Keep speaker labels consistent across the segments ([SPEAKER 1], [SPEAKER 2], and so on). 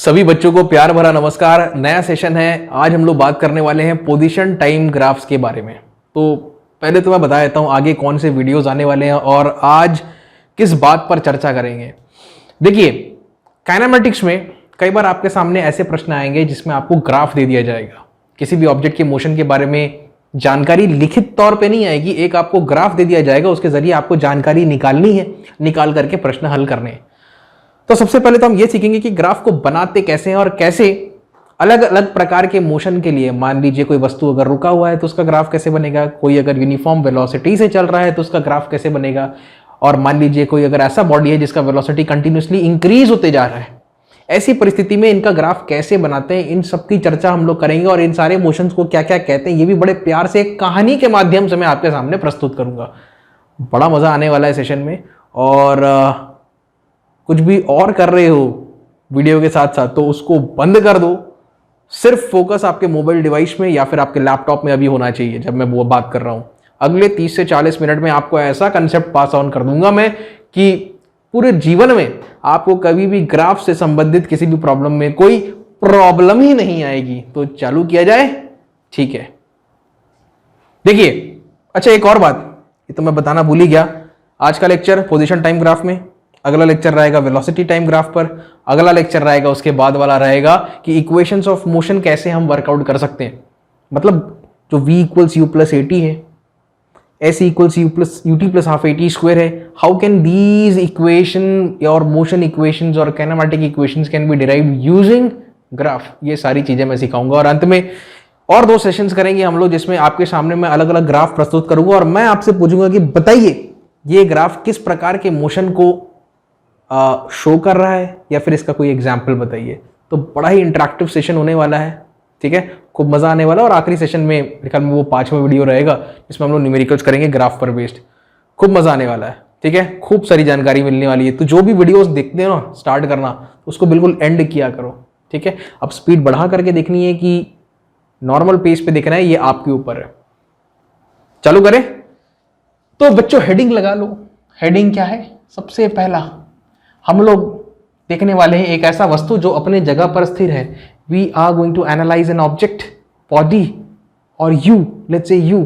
[SPEAKER 1] सभी बच्चों को प्यार भरा नमस्कार। नया सेशन है। आज हम लोग बात करने वाले हैं पोजीशन टाइम ग्राफ्स के बारे में। तो पहले तो मैं बता देता हूँ आगे कौन से वीडियोस आने वाले हैं और आज किस बात पर चर्चा करेंगे। देखिए, काइनेमेटिक्स में कई बार आपके सामने ऐसे प्रश्न आएंगे जिसमें आपको ग्राफ दे दिया जाएगा। किसी भी ऑब्जेक्ट के मोशन के बारे में जानकारी लिखित तौर पे नहीं आएगी, एक आपको ग्राफ दे दिया जाएगा, उसके जरिए आपको जानकारी निकालनी है, निकाल करके प्रश्न हल करने हैं। तो सबसे पहले तो हम ये सीखेंगे कि ग्राफ को बनाते कैसे हैं और कैसे अलग अलग प्रकार के मोशन के लिए, मान लीजिए कोई वस्तु अगर रुका हुआ है तो उसका ग्राफ कैसे बनेगा, कोई अगर यूनिफॉर्म वेलोसिटी से चल रहा है तो उसका ग्राफ कैसे बनेगा, और मान लीजिए कोई अगर ऐसा बॉडी है जिसका वेलोसिटी कंटिन्यूसली इंक्रीज होते जा रहा है, ऐसी परिस्थिति में इनका ग्राफ कैसे बनाते हैं, इन सब की चर्चा हम लोग करेंगे। और इन सारे मोशंस को क्या क्या कहते हैं ये भी बड़े प्यार से एक कहानी के माध्यम से मैं आपके सामने प्रस्तुत करूंगा। बड़ा मजा आने वाला है सेशन में। और कुछ भी और कर रहे हो वीडियो के साथ साथ तो उसको बंद कर दो। सिर्फ फोकस आपके मोबाइल डिवाइस में या फिर आपके लैपटॉप में अभी होना चाहिए जब मैं वो बात कर रहा हूं। अगले 30 से 40 मिनट में आपको ऐसा कंसेप्ट पास ऑन कर दूंगा मैं कि पूरे जीवन में आपको कभी भी ग्राफ से संबंधित किसी भी प्रॉब्लम में कोई प्रॉब्लम ही नहीं आएगी। तो चालू किया जाए, ठीक है। देखिए, अच्छा एक और बात, ये तो मैं बताना भूल ही गया। आज का लेक्चर पोजीशन टाइम ग्राफ में, अगला लेक्चर रहेगा वेलोसिटी टाइम ग्राफ पर, अगला लेक्चर रहेगा उसके बाद वाला रहेगा कि इक्वेशंस ऑफ मोशन कैसे हम वर्कआउट कर सकते हैं। मतलब जो v equals you plus eighty है, s equals you plus UT plus half eighty square है, हाउ कैन दीज इक्वेशन और मोशन इक्वेशंस और kinematic equations can be derived using graph. ये सारी चीजें मैं सिखाऊंगा। और अंत में और 2 सेशंस करेंगे हम लोग जिसमें आपके सामने मैं अलग अलग ग्राफ प्रस्तुत करूंगा और मैं आपसे पूछूंगा कि बताइए ये ग्राफ किस प्रकार के मोशन को शो कर रहा है या फिर इसका कोई एग्जाम्पल बताइए। तो बड़ा ही इंटरेक्टिव सेशन होने वाला है, ठीक है, खूब मजा आने वाला है। और आखिरी सेशन में मेरे ख्याल में वो 5वां वीडियो रहेगा जिसमें हम लोग न्यूमेरिकल्स करेंगे ग्राफ पर बेस्ड। खूब मजा आने वाला है, ठीक है, खूब सारी जानकारी मिलने वाली है। तो जो भी वीडियोस देखते हो ना, स्टार्ट करना उसको बिल्कुल एंड किया करो, ठीक है। अब स्पीड बढ़ा करके देखनी है कि नॉर्मल पेज पे देखना है, ये आपके ऊपर है। चालू करें तो बच्चों हेडिंग लगा लो। हेडिंग क्या है? सबसे पहला हम लोग देखने वाले हैं एक ऐसा वस्तु जो अपने जगह पर स्थिर है। We are going to analyse an object, body, और you, let's say you,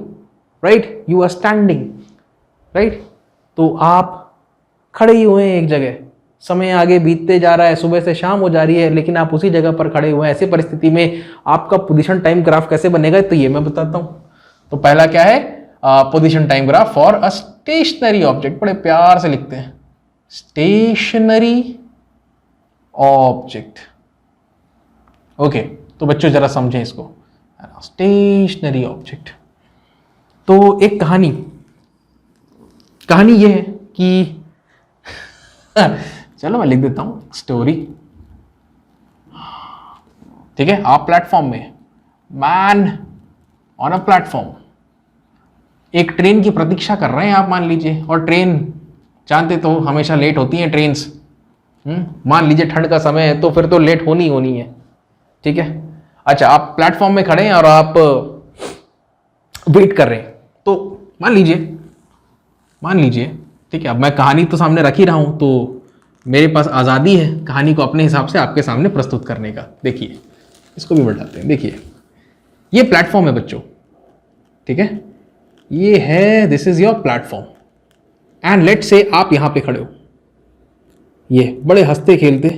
[SPEAKER 1] right, you are standing, right. तो आप खड़े ही हुए हैं एक जगह, समय आगे बीतते जा रहा है, सुबह से शाम हो जा रही है, लेकिन आप उसी जगह पर खड़े हुए हैं। ऐसी परिस्थिति में आपका पोजीशन टाइम ग्राफ कैसे बनेगा तो ये मैं बताता हूं। तो पहला क्या है? Position time graph for a stationary object. बड़े प्यार से लिखते हैं, स्टेशनरी ऑब्जेक्ट। ओके, तो बच्चों जरा समझें इसको, स्टेशनरी ऑब्जेक्ट। तो एक कहानी ये है कि चलो मैं लिख देता हूं स्टोरी, ठीक है। आप प्लेटफॉर्म में, मैन ऑन अ प्लेटफॉर्म, एक ट्रेन की प्रतीक्षा कर रहे हैं आप मान लीजिए। और ट्रेन जानते तो हमेशा लेट होती हैं ट्रेन्स। मान लीजिए ठंड का समय है तो फिर तो लेट होनी है, ठीक है। अच्छा, आप प्लेटफॉर्म में खड़े हैं और आप वेट कर रहे हैं। तो मान लीजिए, ठीक है, अब मैं कहानी तो सामने रख ही रहा हूं तो मेरे पास आज़ादी है कहानी को अपने हिसाब से आपके सामने प्रस्तुत करने का। देखिए, इसको भी बढ़ाते हैं। देखिए, ये प्लेटफॉर्म है बच्चों, ठीक है, ये है, this is your platform and let से आप यहां पे खड़े हो, ये बड़े हंसते खेलते,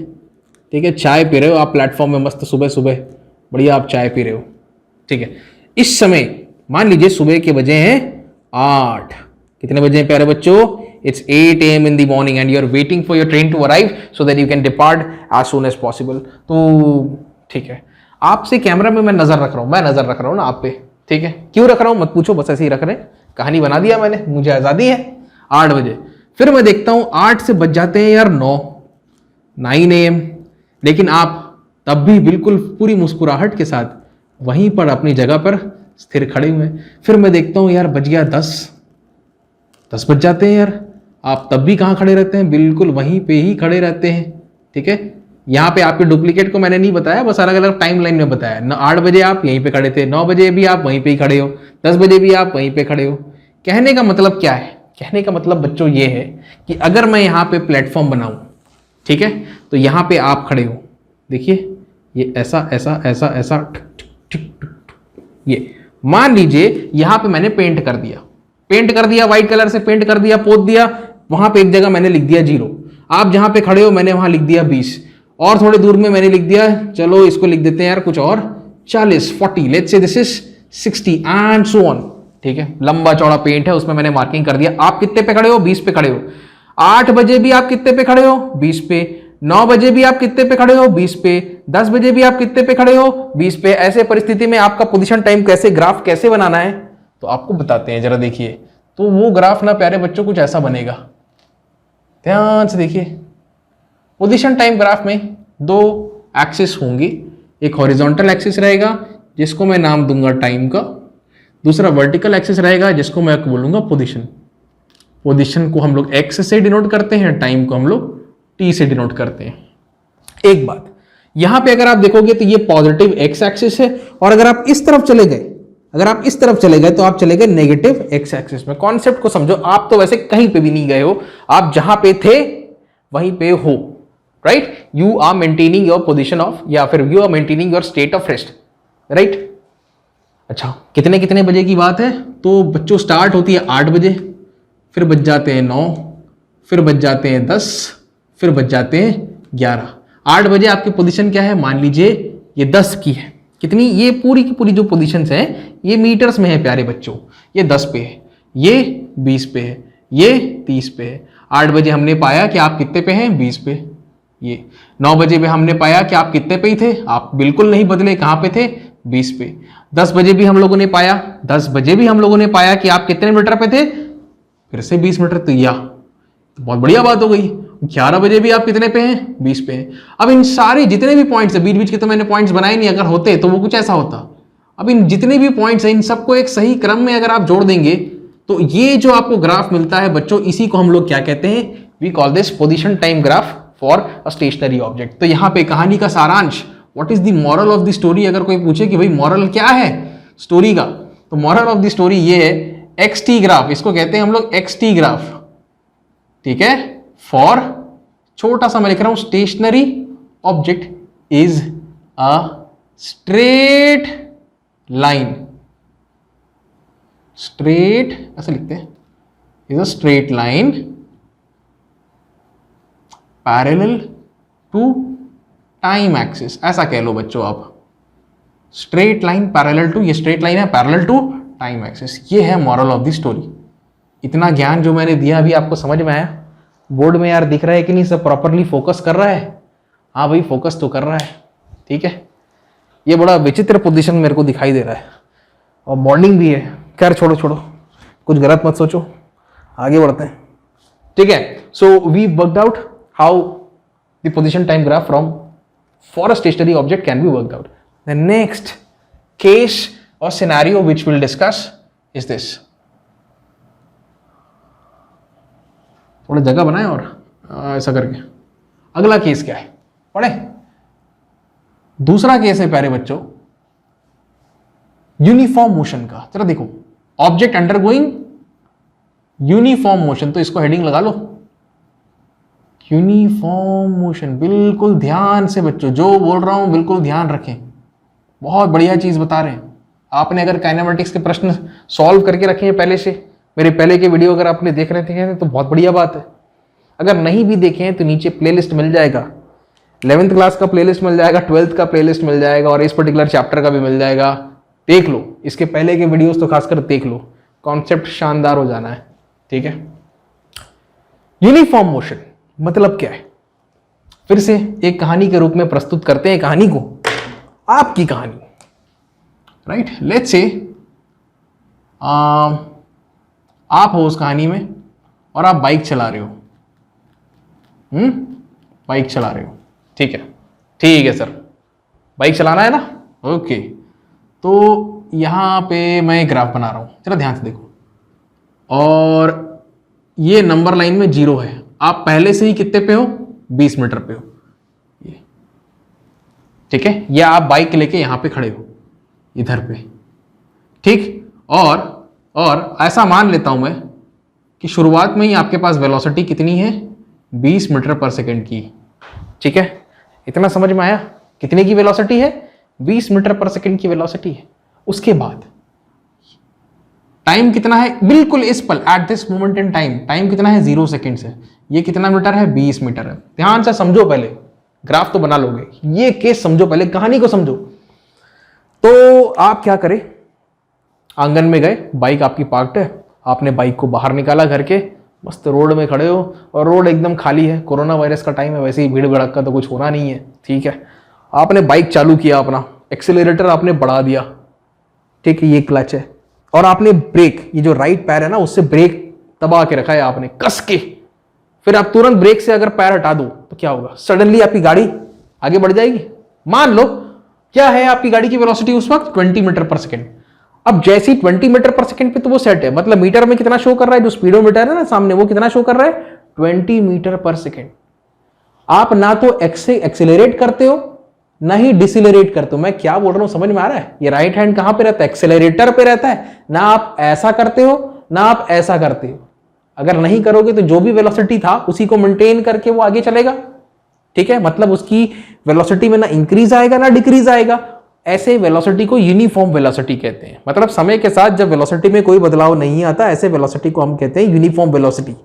[SPEAKER 1] ठीक है, चाय पी रहे हो आप प्लेटफॉर्म में, मस्त सुबह सुबह बढ़िया आप चाय पी रहे हो, ठीक है। इस समय मान लीजिए सुबह के बजे हैं 8। कितने बजे हैं प्यारे बच्चों? It's 8 AM in the morning and you are waiting for your train to arrive so that you can depart as soon as possible. तो ठीक है, आपसे कैमरा में मैं नजर रख रहा हूं ना आप पे, ठीक है। क्यों रख रहा हूं मत पूछो, बस ऐसे ही रख रहे हैं। कहानी बना दिया मैंने, मुझे आजादी है। 8 बजे, फिर मैं देखता हूं 8 से बज जाते हैं यार 9 AM, लेकिन आप तब भी बिल्कुल पूरी मुस्कुराहट के साथ वहीं पर अपनी जगह पर स्थिर खड़े हुए हैं। फिर मैं देखता हूं यार बज गया 10 बज जाते हैं यार, आप तब भी कहां खड़े रहते हैं? बिल्कुल वहीं पे ही खड़े रहते हैं, ठीक है। यहाँ पे आपके डुप्लीकेट को मैंने नहीं बताया, बस अलग अलग टाइम लाइन में बताया। 8 बजे आप यहीं पे खड़े थे, 9 बजे भी आप वहीं पे ही खड़े हो, 10 बजे भी आप वहीं पे खड़े हो। कहने का मतलब क्या है? कहने का मतलब बच्चों ये है कि अगर मैं यहाँ पे प्लेटफॉर्म बनाऊं, ठीक है, तो यहाँ पे आप खड़े हो, देखिए ये ऐसा ऐसा ऐसा ऐसा ठिक, ठिक, ठिक, ठिक, ये मान लीजिए यहां पे मैंने पेंट कर दिया व्हाइट कलर से पेंट कर दिया, पोत दिया, वहां पे एक जगह मैंने लिख दिया 0। आप जहां पे खड़े हो मैंने वहां लिख दिया 20, और थोड़े दूर में मैंने लिख दिया, चलो इसको लिख देते हैं यार कुछ और, 40, 40, let's say this is 60 and so on. ठीक है, लंबा चौड़ा पेंट है, उसमें मैंने मार्किंग कर दिया। आप कितने पे खड़े हो? 20 पे खड़े हो। 8 बजे भी आप कितने पे खड़े हो? 20 पे। 9 बजे भी आप कितने पे खड़े हो? 20 पे। 10 बजे भी आप कितने पे खड़े हो? 20 पे। ऐसे परिस्थिति में आपका पोजीशन टाइम कैसे ग्राफ कैसे बनाना है तो आपको बताते हैं, जरा देखिए। तो वो ग्राफ ना प्यारे बच्चों कुछ ऐसा बनेगा, ध्यान से देखिए। पोजीशन टाइम ग्राफ में 2 एक्सिस होंगी, एक हॉरिजॉन्टल एक्सिस रहेगा जिसको मैं नाम दूंगा टाइम का, दूसरा वर्टिकल एक्सिस रहेगा जिसको मैं बोलूंगा पोजीशन। पोजीशन को हम लोग एक्स से डिनोट करते हैं, टाइम को हम लोग टी से डिनोट करते हैं। एक बात यहां पे अगर आप देखोगे तो ये पॉजिटिव एक्स एक्सिस है, और अगर आप इस तरफ चले गए तो आप चले गए नेगेटिव एक्स एक्सिस में। कॉन्सेप्ट को समझो, आप तो वैसे कहीं पे भी नहीं गए हो, आप जहां पे थे वहीं पे हो, right? You are maintaining your position of, या फिर you are maintaining your state of rest, right? अच्छा, कितने कितने बजे की बात है? तो बच्चों स्टार्ट होती है 8 बजे, फिर बज जाते हैं 9, फिर बज जाते हैं 10, फिर बज जाते हैं 11। 8 बजे आपकी पोजीशन क्या है? मान लीजिए ये 10 की है। कितनी? ये पूरी की पूरी जो पोजीशंस हैं ये मीटर्स में है प्यारे बच्चों। ये 10 पे है, ये 20 पे है, ये 30 पे है। 8 बजे हमने पाया कि आप कितने पे हैं? 20 पे। ये 9 बजे भी हमने पाया कि आप कितने पे ही थे? आप बिल्कुल नहीं बदले, कहाँ पे थे? 20 पे। 10 बजे भी हम लोगों ने पाया कि आप कितने मीटर पे थे? फिर से 20 मीटर। तो या तो बहुत बढ़िया बात हो गई। 11 बजे भी आप कितने पे हैं? 20 पे हैं। अब इन सारे जितने भी पॉइंट्स है, बीच बीच के तो मैंने पॉइंट्स बनाए नहीं, अगर होते तो वो कुछ ऐसा होता। अब इन जितने भी पॉइंट्स हैं इन सबको एक सही क्रम में अगर आप जोड़ देंगे तो ये जो आपको ग्राफ मिलता है बच्चों, इसी को हम लोग क्या कहते हैं? We call this position time graph for a stationary object. तो यहां पे कहानी का सारांश, what is the moral of the story, अगर कोई पूछे कि भाई मॉरल क्या है स्टोरी का, तो मॉरल ऑफ द स्टोरी ये है, एक्सटी ग्राफ, इसको कहते हैं हम लोग एक्सटी ग्राफ, ठीक है? फॉर, छोटा सा मैं लिख रहा हूं, stationary object is a straight line, straight ऐसे लिखते हैं, is a straight line parallel to time axis, ऐसा कह लो बच्चों आप। स्ट्रेट लाइन पैरेलल टू, ये स्ट्रेट लाइन है पैरेलल टू टाइम एक्सिस। ये है मॉरल ऑफ द स्टोरी। इतना ज्ञान जो मैंने दिया अभी आपको समझ में आया? बोर्ड में यार दिख रहा है कि नहीं? सब प्रॉपरली फोकस कर रहा है? हाँ भाई, फोकस तो कर रहा है, ठीक है। ये बड़ा विचित्र पोजीशन मेरे को दिखाई दे रहा है, और मॉर्निंग भी है। खैर छोड़ो, कुछ गलत मत सोचो, आगे बढ़ते हैं, ठीक है। So we worked out how the position time graph from for a stationary object can be worked out. The next case और scenario which will discuss is this. थोड़ा जगह बनाए और ऐसा करके। अगला केस क्या है पढ़े? दूसरा केस है प्यारे बच्चों यूनिफॉर्म मोशन का। जरा देखो, ऑब्जेक्ट अंडरगोइंग यूनिफॉर्म मोशन, तो इसको हेडिंग लगा लो, यूनिफॉर्म मोशन। बिल्कुल ध्यान से बच्चों, जो बोल रहा हूं बिल्कुल ध्यान रखें, बहुत बढ़िया चीज बता रहे हैं। आपने अगर काइनेमेटिक्स के प्रश्न सॉल्व करके रखे हैं पहले से, मेरे पहले के वीडियो अगर आपने देख रहे थे तो बहुत बढ़िया बात है। अगर नहीं भी देखे हैं तो नीचे प्लेलिस्ट मिल जाएगा, 11th क्लास का प्लेलिस्ट मिल जाएगा, 12th का प्लेलिस्ट मिल जाएगा, और इस पर्टिकुलर चैप्टर का भी मिल जाएगा। देख लो, इसके पहले के वीडियोस तो खासकर देख लो, कॉन्सेप्ट शानदार हो जाना है, ठीक है। यूनिफॉर्म मोशन मतलब क्या है? फिर से एक कहानी के रूप में प्रस्तुत करते हैं कहानी को, आपकी कहानी, राइट। लेट्स से आप हो उस कहानी में और आप बाइक चला रहे हो, बाइक चला रहे हो, ठीक है सर, बाइक चलाना है ना, ओके। तो यहां पे मैं ग्राफ बना रहा हूं, चलो ध्यान से देखो, और ये नंबर लाइन में 0 है। आप पहले से ही कितने पे हो? 20 मीटर पे हो, ये ठीक है। या आप बाइक लेके यहां पे खड़े हो इधर पे, ठीक। और ऐसा मान लेता हूं मैं कि शुरुआत में ही आपके पास वेलोसिटी कितनी है? 20 मीटर पर सेकेंड की, ठीक है। इतना समझ में आया? कितने की वेलोसिटी है? 20 मीटर पर सेकंड की वेलोसिटी है। उसके बाद टाइम कितना है बिल्कुल इस पल, at this moment in time, time कितना है? 0 सेकेंड्स है। ये कितना मीटर है? 20 मीटर है। ध्यान से समझो, पहले ग्राफ तो बना लोगे, ये केस समझो, पहले कहानी को समझो। तो आप क्या करें, आंगन में गए, बाइक आपकी पार्क्ड है, आपने बाइक को बाहर निकाला घर के, मस्त रोड में खड़े हो और रोड एकदम खाली है, कोरोना वायरस का टाइम है, वैसे ही भीड़ भड़क का तो कुछ होना नहीं है, ठीक है। आपने बाइक चालू किया, अपना एक्सेलरेटर आपने बढ़ा दिया, ठीक है, ये क्लच है, और आपने ब्रेक, ये जो राइट पैर है ना, उससे ब्रेक दबा के रखा है आपने कस के। फिर आप तुरंत ब्रेक से अगर पैर हटा दो तो क्या होगा? सडनली आपकी गाड़ी आगे बढ़ जाएगी। मान लो क्या है आपकी गाड़ी की वेलोसिटी उस वक्त? 20 मीटर पर सेकेंड। अब जैसी 20 मीटर पर सेकेंड पे तो वो सेट है, मतलब मीटर में कितना शो कर रहा है, जो स्पीडोमीटर है ना सामने, वो कितना शो कर रहा है? 20 मीटर पर सेकेंड। आप ना तो एक्सेलरेट करते हो ना ही डिसिलरेट करते हो। मैं क्या बोल रहा हूं समझ में आ रहा है? ये राइट हैंड कहां पे रहता है? एक्सेलरेटर पे रहता है। ना आप ऐसा करते हो ना आप ऐसा करते हो। अगर नहीं करोगे तो जो भी वेलोसिटी था उसी को मेंटेन करके वो आगे चलेगा, ठीक है। मतलब उसकी वेलोसिटी में ना इंक्रीज आएगा ना डिक्रीज आएगा। ऐसे वेलोसिटी को यूनिफॉर्म वेलोसिटी कहते हैं। मतलब समय के साथ जब वेलोसिटी में कोई बदलाव नहीं आता, ऐसे वेलोसिटी को हम कहते हैं uniform velocity,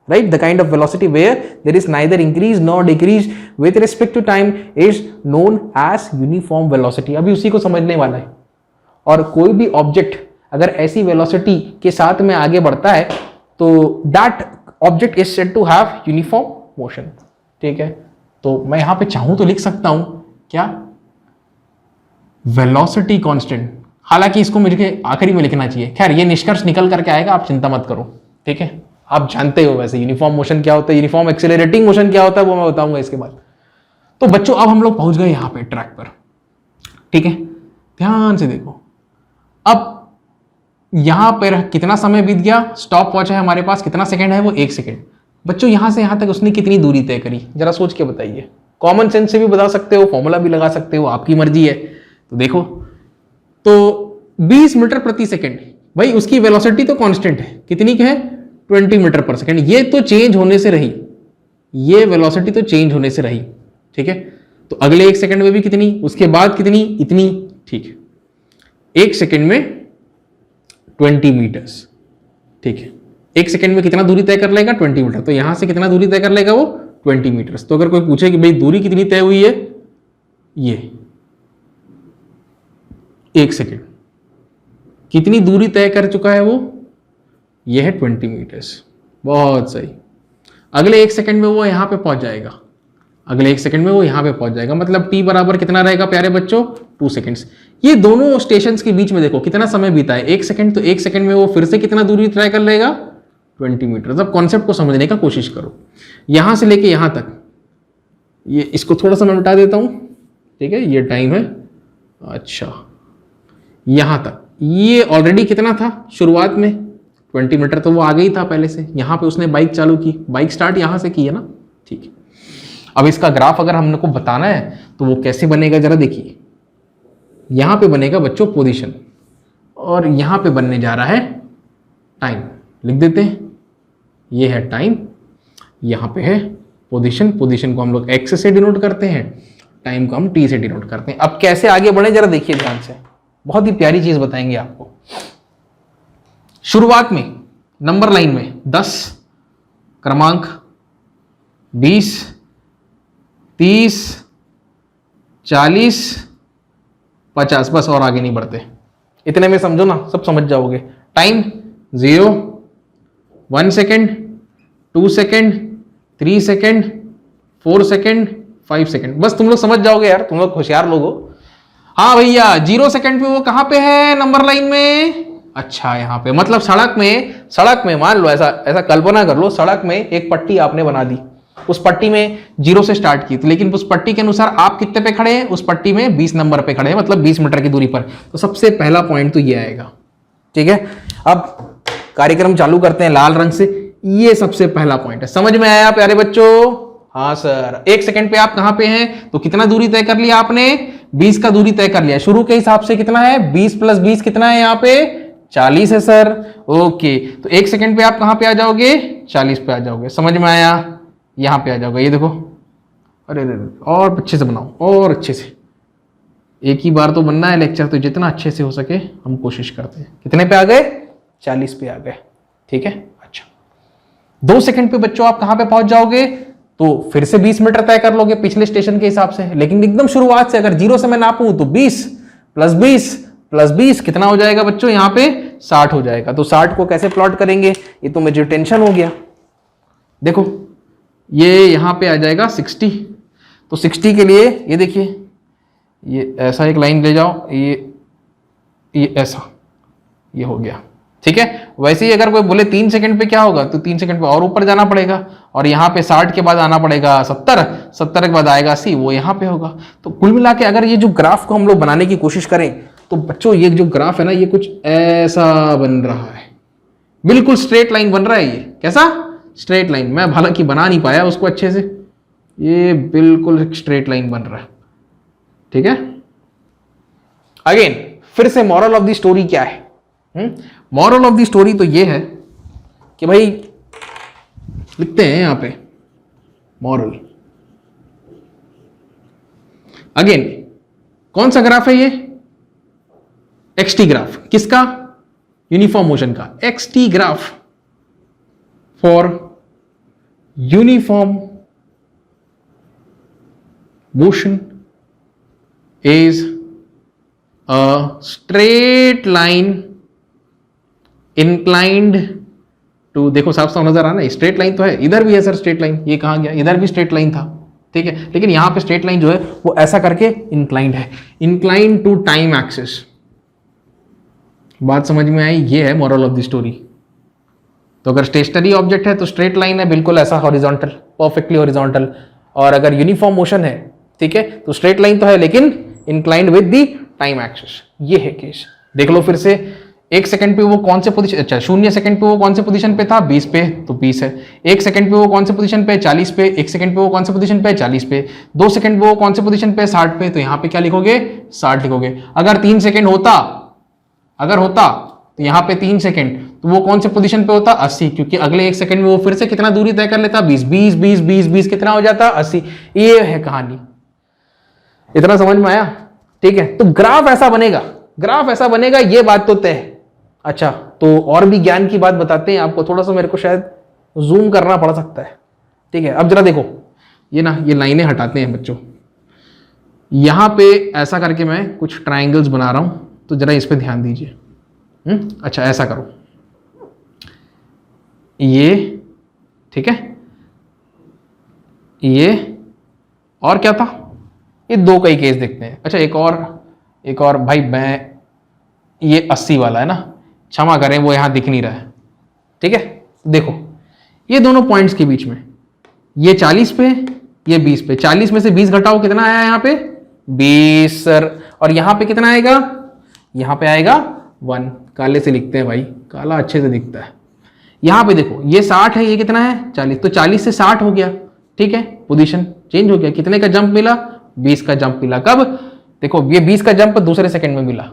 [SPEAKER 1] right? The kind of velocity where there is neither increase nor decrease with respect to time is known as uniform velocity। अभी उसी को समझने वाला है। और कोई भी ऑब्जेक्ट अगर ऐसी वेलोसिटी के साथ में आगे बढ़ता है तो that object is said to have uniform motion, ठीक है। तो मैं यहां पे चाहूं तो लिख सकता हूं क्या? Velocity constant. हालांकि इसको मुझे आखिरी में लिखना चाहिए, खैर ये निष्कर्ष निकल करके आएगा, आप चिंता मत करो, ठीक है। आप जानते हो वैसे यूनिफॉर्म मोशन क्या होता है, यूनिफॉर्म एक्सेलरेटिंग मोशन क्या होता है, वो मैं बताऊंगा इसके बाद। तो बच्चों अब हम लोग पहुंच गए यहां पे ट्रैक पर, ठीक है। ध्यान से देखो, अब यहां पर कितना समय बीत गया? स्टॉप वॉच है हमारे पास, कितना सेकंड है वो? 1 सेकंड। बच्चों यहां से यहां तक उसने कितनी दूरी तय करी, जरा सोच के बताइए। कॉमन सेंस से भी बता सकते हो, फॉर्मूला भी लगा सकते हो, आपकी मर्जी है। तो देखो, तो 20 मीटर प्रति सेकंड, भाई उसकी वेलोसिटी तो कांस्टेंट है, कितनी है? 20 मीटर पर सेकंड। ये तो चेंज होने से रही, ये वेलोसिटी तो चेंज होने से रही, ठीक है। तो अगले 1 सेकंड में भी कितनी, उसके बाद कितनी, इतनी, ठीक है। 1 सेकंड में 20 मीटर्स, ठीक है। 1 सेकंड में कितना दूरी तय कर लेगा? 20 मीटर। तो यहां से कितना दूरी तय कर लेगा वो? 20 मीटर्स। तो अगर कोई पूछे कि भाई दूरी कितनी तय हुई है, ये 1 सेकंड कितनी दूरी तय कर चुका है वो? ये है 20 मीटर्स। बहुत सही। अगले 1 सेकंड में वो यहां पे पहुंच जाएगा, अगले 1 सेकंड में वो यहां पे पहुंच जाएगा। मतलब t बराबर कितना रहेगा प्यारे बच्चों? 2 सेकंड्स। ये दोनों स्टेशन के बीच में देखो कितना समय बीता है, 1 सेकंड। तो 1 सेकंड में वो फिर से कितना दूरी तय कर लेगा? 20 मीटर। अब कॉन्सेप्ट को समझने का कोशिश करो, यहां से लेके यहां तक। ये इसको थोड़ा सा मैं मिटा देता हूं, ठीक है। ये टाइम है, अच्छा, यहां तक ये ऑलरेडी कितना था शुरुआत में? 20 मीटर। तो वो आगे ही था पहले से। यहां पे उसने बाइक चालू की, बाइक स्टार्ट यहां से की है ना, ठीक है। अब इसका ग्राफ अगर हमको बताना है तो वो कैसे बनेगा, जरा देखिए। यहां पे बनेगा बच्चों पोजीशन, और यहां पे बनने जा रहा है टाइम। लिख देते हैं, ये है टाइम, यहां पे है पोजीशन। पोजीशन को हम लोग एक्स से डिनोट करते हैं, टाइम को हम टी से डिनोट करते हैं। अब कैसे आगे बढ़े जरा देखिए ध्यान से, बहुत ही प्यारी चीज बताएंगे आपको। शुरुआत में नंबर लाइन में 10 क्रमांक, 20, 30, 40, 50, बस और आगे नहीं बढ़ते। इतने में समझो ना, सब समझ जाओगे। Time 0, 1 second, 2 second, 3 second, 4 second, 5 second, बस तुम लोग समझ जाओगे यार, तुम लोग होशियार लोग हो। हाँ भैया, 0 सेकेंड पे वो कहां पे है नंबर लाइन में? अच्छा, यहां पे। मतलब सड़क में मान लो, ऐसा कल्पना कर लो, सड़क में एक पट्टी आपने बना दी, उस पट्टी में 0 से स्टार्ट की, तो लेकिन उस पट्टी के अनुसार आप कितने पे खड़े हैं? उस पट्टी में 20 नंबर पे खड़े हैं, मतलब 20 मीटर की दूरी पर। तो सबसे पहला पॉइंट तो ये आएगा, ठीक है। अब कार्यक्रम चालू करते हैं लाल रंग से। ये सबसे पहला पॉइंट है, समझ में आया प्यारे बच्चों? हाँ सर। 1 सेकंड पे आप कहां पे हैं? तो कितना दूरी तय कर लिया आपने? 20 का दूरी तय कर लिया। शुरू के हिसाब से कितना है? 20 + 20 कितना है यहाँ पे? 40 है सर। ओके, तो 1 सेकंड पे आप कहां पे आ जाओगे? 40 पे आ जाओगे। समझ में आया? यहां पे आ जाओगे, ये देखो। अरे और अच्छे से बनाओ, और अच्छे से। एक ही बार तो बनना है लेक्चर, तो जितना अच्छे से हो सके हम कोशिश करते हैं। कितने पे आ गए? 40 पे आ गए। ठीक है, अच्छा 2 सेकंड पे बच्चों आप कहां पे पहुंच जाओगे? तो फिर से 20 मीटर तय कर लोगे पिछले स्टेशन के हिसाब से, लेकिन एकदम शुरुआत से अगर 0 से मैं नापूं तो 20 प्लस 20 प्लस 20 कितना हो जाएगा बच्चों? यहां पे 60 हो जाएगा। तो 60 को कैसे प्लॉट करेंगे? ये तो मुझे टेंशन हो गया। देखो ये यहां पे आ जाएगा 60, तो 60 के लिए ये देखिए, ये ऐसा एक लाइन ले जाओ, ये ऐसा, ये हो गया। ठीक है, वैसे ही अगर कोई बोले 3 सेकंड पे क्या होगा, तो 3 सेकंड पे और ऊपर जाना पड़ेगा, और यहाँ पे 60 के बाद आना पड़ेगा 70, 70 के बाद आएगा 80, वो यहाँ पे होगा। तो कुल मिला के अगर ये जो ग्राफ को हम लोग बनाने की कोशिश करें तो बच्चों ये जो ग्राफ है ना, ये कुछ ऐसा बन रहा है, बिल्कुल स्ट्रेट लाइन बन रहा है। ये कैसा? Straight line. मैं हालांकि बना नहीं पाया उसको अच्छे से, ये बिल्कुल स्ट्रेट लाइन बन रहा है। ठीक है, अगेन फिर से मॉरल ऑफ द स्टोरी क्या है? मॉरल ऑफ द स्टोरी तो ये है कि भाई, लिखते हैं यहां पे मॉरल। अगेन कौन सा ग्राफ है ये? X t graph. किसका? यूनिफॉर्म मोशन का। X t graph for uniform motion is a straight line inclined to, देखो साफ साफ नजर आ रहा है, स्ट्रेट लाइन तो है, इधर भी है सर स्ट्रेट लाइन, ये कहां गया? इधर भी स्ट्रेट लाइन था। ठीक है, लेकिन यहां पे स्ट्रेट लाइन जो है वो ऐसा करके इंक्लाइंड है, इंक्लाइंड टू टाइम एक्सिस। बात समझ में आई? ये है मॉरल ऑफ द स्टोरी। तो अगर स्टेशनरी ऑब्जेक्ट है तो स्ट्रेट लाइन है, बिल्कुल ऐसा हॉरिजॉन्टल, परफेक्टली हॉरिजॉन्टल, और अगर यूनिफॉर्म मोशन है, ठीक है, तो स्ट्रेट लाइन तो है लेकिन inclined with the time axis. ये है केस। देख लो फिर से, 1 सेकंड पे वो कौन से पोजीशन, अच्छा 0 सेकंड पे वो कौन से पोजीशन पे था? 20 पे, तो 20 है। 1 सेकंड पे वो कौन से पोजीशन पे? 40 पे। 1 सेकंड पे वो कौन से पोजीशन पे? 40 पे। 2 सेकंड पे वो कौन से पोजीशन पे? 60 पे। तो यहां पे क्या लिखोगे? 60 लिखोगे। अगर 3 सेकंड होता, अगर होता तो यहां पे 3 सेकंड, तो वो कौन से पोजीशन पे होता? 80, क्योंकि अगले 1 सेकंड में वो फिर से कितना दूरी तय कर लेता? 20 20 20 20 20 कितना हो जाता? 80। ये है कहानी। इतना समझ में आया? ठीक है, तो ग्राफ ऐसा बनेगा, ग्राफ ऐसा बनेगा, ये बात तो तय है। अच्छा, तो और भी ज्ञान की बात बताते हैं आपको, थोड़ा सा मेरे को शायद जूम करना पड़ सकता है। ठीक है, अब जरा देखो, ये ना, ये लाइनें हटाते हैं बच्चों। यहां पे ऐसा करके मैं कुछ ट्राइंगल्स बना रहा हूं, तो जरा इस पे ध्यान दीजिए। अच्छा ऐसा करो, ये, ठीक है, ये, और क्या था? ये 2 कई केस देखते हैं। अच्छा एक और भाई, मैं ये 80 वाला है ना, क्षमा करें वो यहां दिख नहीं रहा है। ठीक है, देखो ये दोनों पॉइंट्स के बीच में, ये 40 पे, ये 20 पे। 40 में से 20 घटाओ, कितना आया यहां पे? 20 सर। और यहां पे कितना आएगा? यहां पे आएगा 1। काले से लिखते हैं भाई, काला अच्छे से दिखता है। यहां पे देखो ये 60 है, ये कितना है? 40। तो 40 से 60 हो गया। ठीक है, पोजीशन चेंज हो गया। कितने का जंप मिला? 20 का जंप मिला। कब? देखो ये 20 का जंप दूसरे सेकंड में मिला।